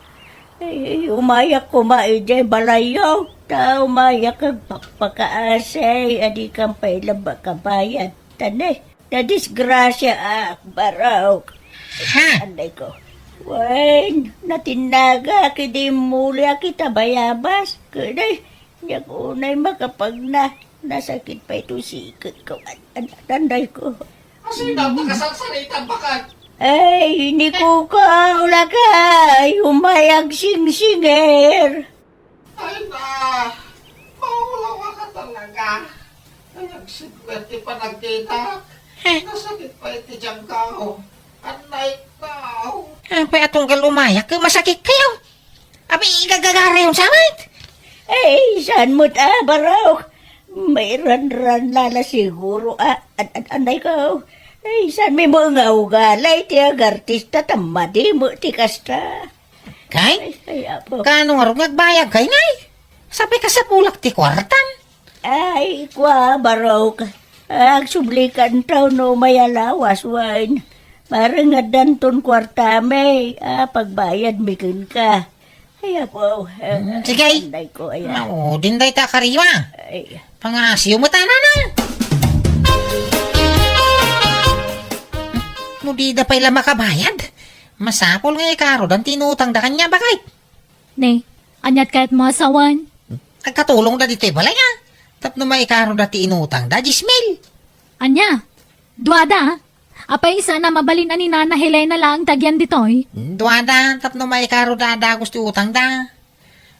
Ay, umayak kumain balayo. Ta umayak kag pagpakaasay. Adi kang pailaba kabayan. Tanay, na disgrasya barok.
Ha?
Anday ko. Wen, natinaga kidi mulya kita bayabas. Kuday, niyak unay makapagna. Nasakit pa ito sikit ko. Anday ko.
Sino makasagsalitan bakat?
Ay, hindi ko kaulagay. Umayag sing-singer.
Ay na, maulawa ka talaga. Ay, nagsigwerte pa nagtita. Nasakit pa iti diyang kao. Anay kao.
Apa atong umayak masakit kayo. Abi igagagara yung samit.
Ay, saan mo barok? May ran-ran lala siguro. Anday ko. Ay, saan may mga ugalay tiyag artista tamadi mo ti kasta.
Kay?
Ay, apo.
Kano nga rin nagbayag kay ngay? Sabi ka sa pulak ti kwartan.
Ay, kwa barok. Agsublikan taw no mayalawas wine. Parang nga danton kwartame. Pagbayad mikin ka. Ay, apo.
Sige.
Anday ko, ay.
Oo, dinday ta kariwa.
Ay,
Pangasiyo mo tanan na. Mudi da pa'y makabayad. Masapol nga ikaro dan tinutang da kanya bakay.
Ne, anyat kahit mga sawan.
Agkatulong da dito'y balay nga. Tapno may ikaro da ti inutang da jismil.
Anya, duada. Apay isa na mabalin ani Nana Helena lang tagyan ditoy.
Duwada, tapno may ikaro da gusto utang da.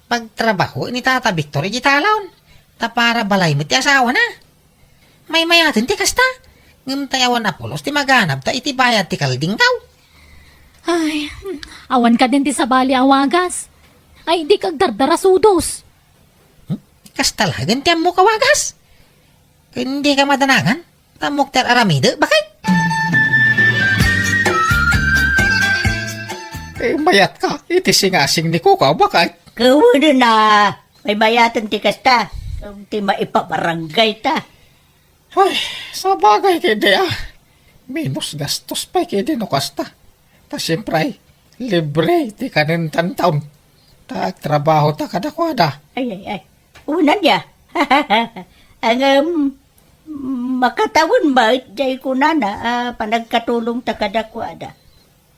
Pagtrabaho, ni Tata Victor, iti talon. Ta para balay mo ti asawa na. May mayatin ti kasta. Ngam tayawan apolos ti maganap ta iti bayad ti kalding daw.
Ay, awan ka din ti sabali awagas. Ay, di kag dardara sudos.
Kasta lagan ti mo kawagas. Hindi ka madanagan. Tamok ter aramide, bakit?
Mayat ka, iti singasing ni Kukaw, bakit?
Kawan na. May bayatan ti kasta. Ti maipabarangay ta.
Ay, sa bagay kidi minus gastos pa kidi no kasta. Ta siyempre, libre ti kanintan taon. Ta trabaho ta kadakwada.
Ay. Una niya. Ang makatawon ba jay ko na panagkatulong ta kadakwada.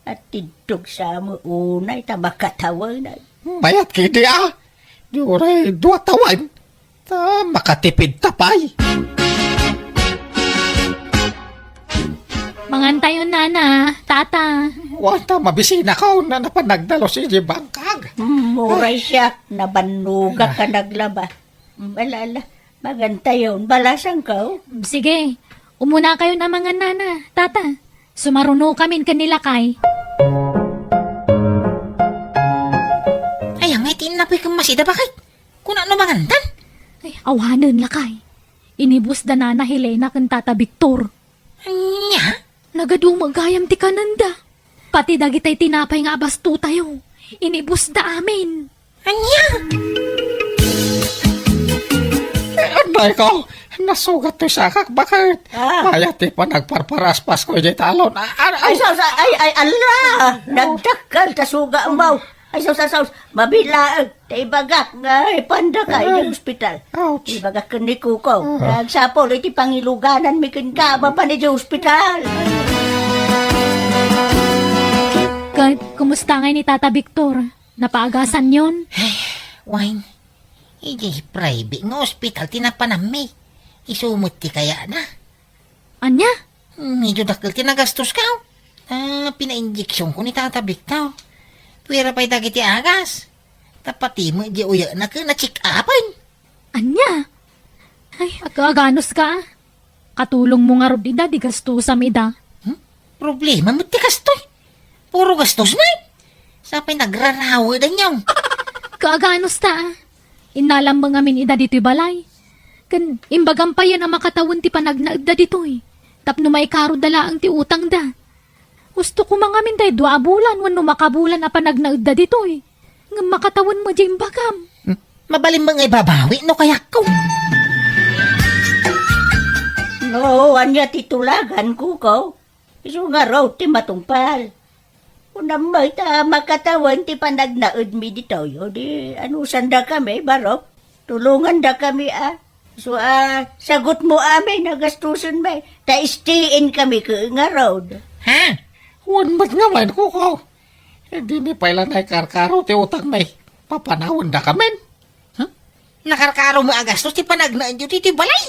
At tidog sa mo unay ta makatawon na.
Mayat kidi Dure, 2 taon. Ta makatipid tapay.
Mangantayon nana, tata.
Wanta mabisina ka na napanagdalo si Bangkag.
Muray siya. Nabanuga ka naglaba. Balala. Magantayon. Balasang ka.
Sige, umuna kayo na mga nana, tata. Sumaruno kami kanila kay.
Ay, ang itinapoy kang masida, bakit? Kung ano mangantan?
Ay, awanan lakay. Inibus da nana Helena kan tata Victor.
Anya?
Nagadumagayam ti kananda. Pati dagitay tinapay nga abasto tayo. Inibus da amin.
Anya?
Anday ko, nasugat to sa kak, bakit? Mayat ti pa nagparparaspas ko di talon.
Ay, ala! Nagdakal, kasuga ang baw. Ay, saus, mabilaag. Taibagak nga, panda ka, yung hospital.
Ouch.
Ibagak ka ni Kuko. Nagsapol, iti pangiluganan, may kinkaba pa ni hospital.
Kumusta nga ni tata Victor? Napaagasan yon?
Wine. Iji private nga hospital tinapanami. Isumot ti kaya na.
Anya?
Medyo dakil tinagastos ka. Pina-injeksyon ko ni Tata Victor. Pwera pa'y dagiti agas. Tapati mo, di uya na ka na-check upan.
Anya? Ay, agaganos ka. Katulong mo nga rodida, di gastusam ida.
Problema mo ti kastoy. Puro gastos mo. Sapay nagrarawa na niyaw.
Kaaganos ta. Inalam mga min ida dito'y balay. Kan imbagan pa yan ang makatawon ti panagnaagda dito'y. Tapno may karo dala ang ti utang da. Gusto ko mga min tayo 2 bulan wano makabulan na panagnaagda dito'y. Nga makatawon mo dyan bagam.
Mabalim mga ibabawi no kaya ko.
No, anya titulagan Kuko. Iso nga raw ti matungpal. Kung may ta makatawan ti panagnaad mi dito, di ano sanda kami, baro? Tulungan da kami, So, sagot mo amin, nagastusan may. Ta-stayin kami ka nga road.
Ha?
Huwag mat nga man Kukaw. Hindi ni pala na karkaro ti utang may papanawon da kamen.
Nakarkaro mo agastos ti panagnaan yun ti balay.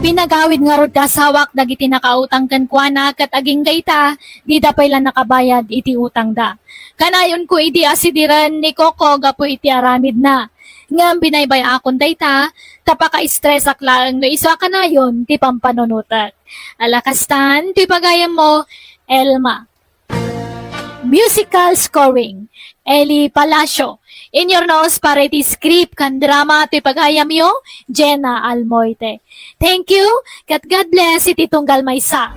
Pinagawid nga rod kasawak dagiti nakautang kan kuana kat aging gayta, di da pala nakabayad iti utang da. Kanayon ko iti asidiran ni Coco gapo iti aramid na. Ngam binaybay akon dayta, tapaka-stress aklaan no iswa kanayon ti pampanunutak. Alakastan, ti pagayam mo, Elma. Musical scoring, Eli Palacio. In your nose para iti script kan drama ti pagayam yo, Jenna Almoite. Thank you, kat God bless iti tunggal maysa.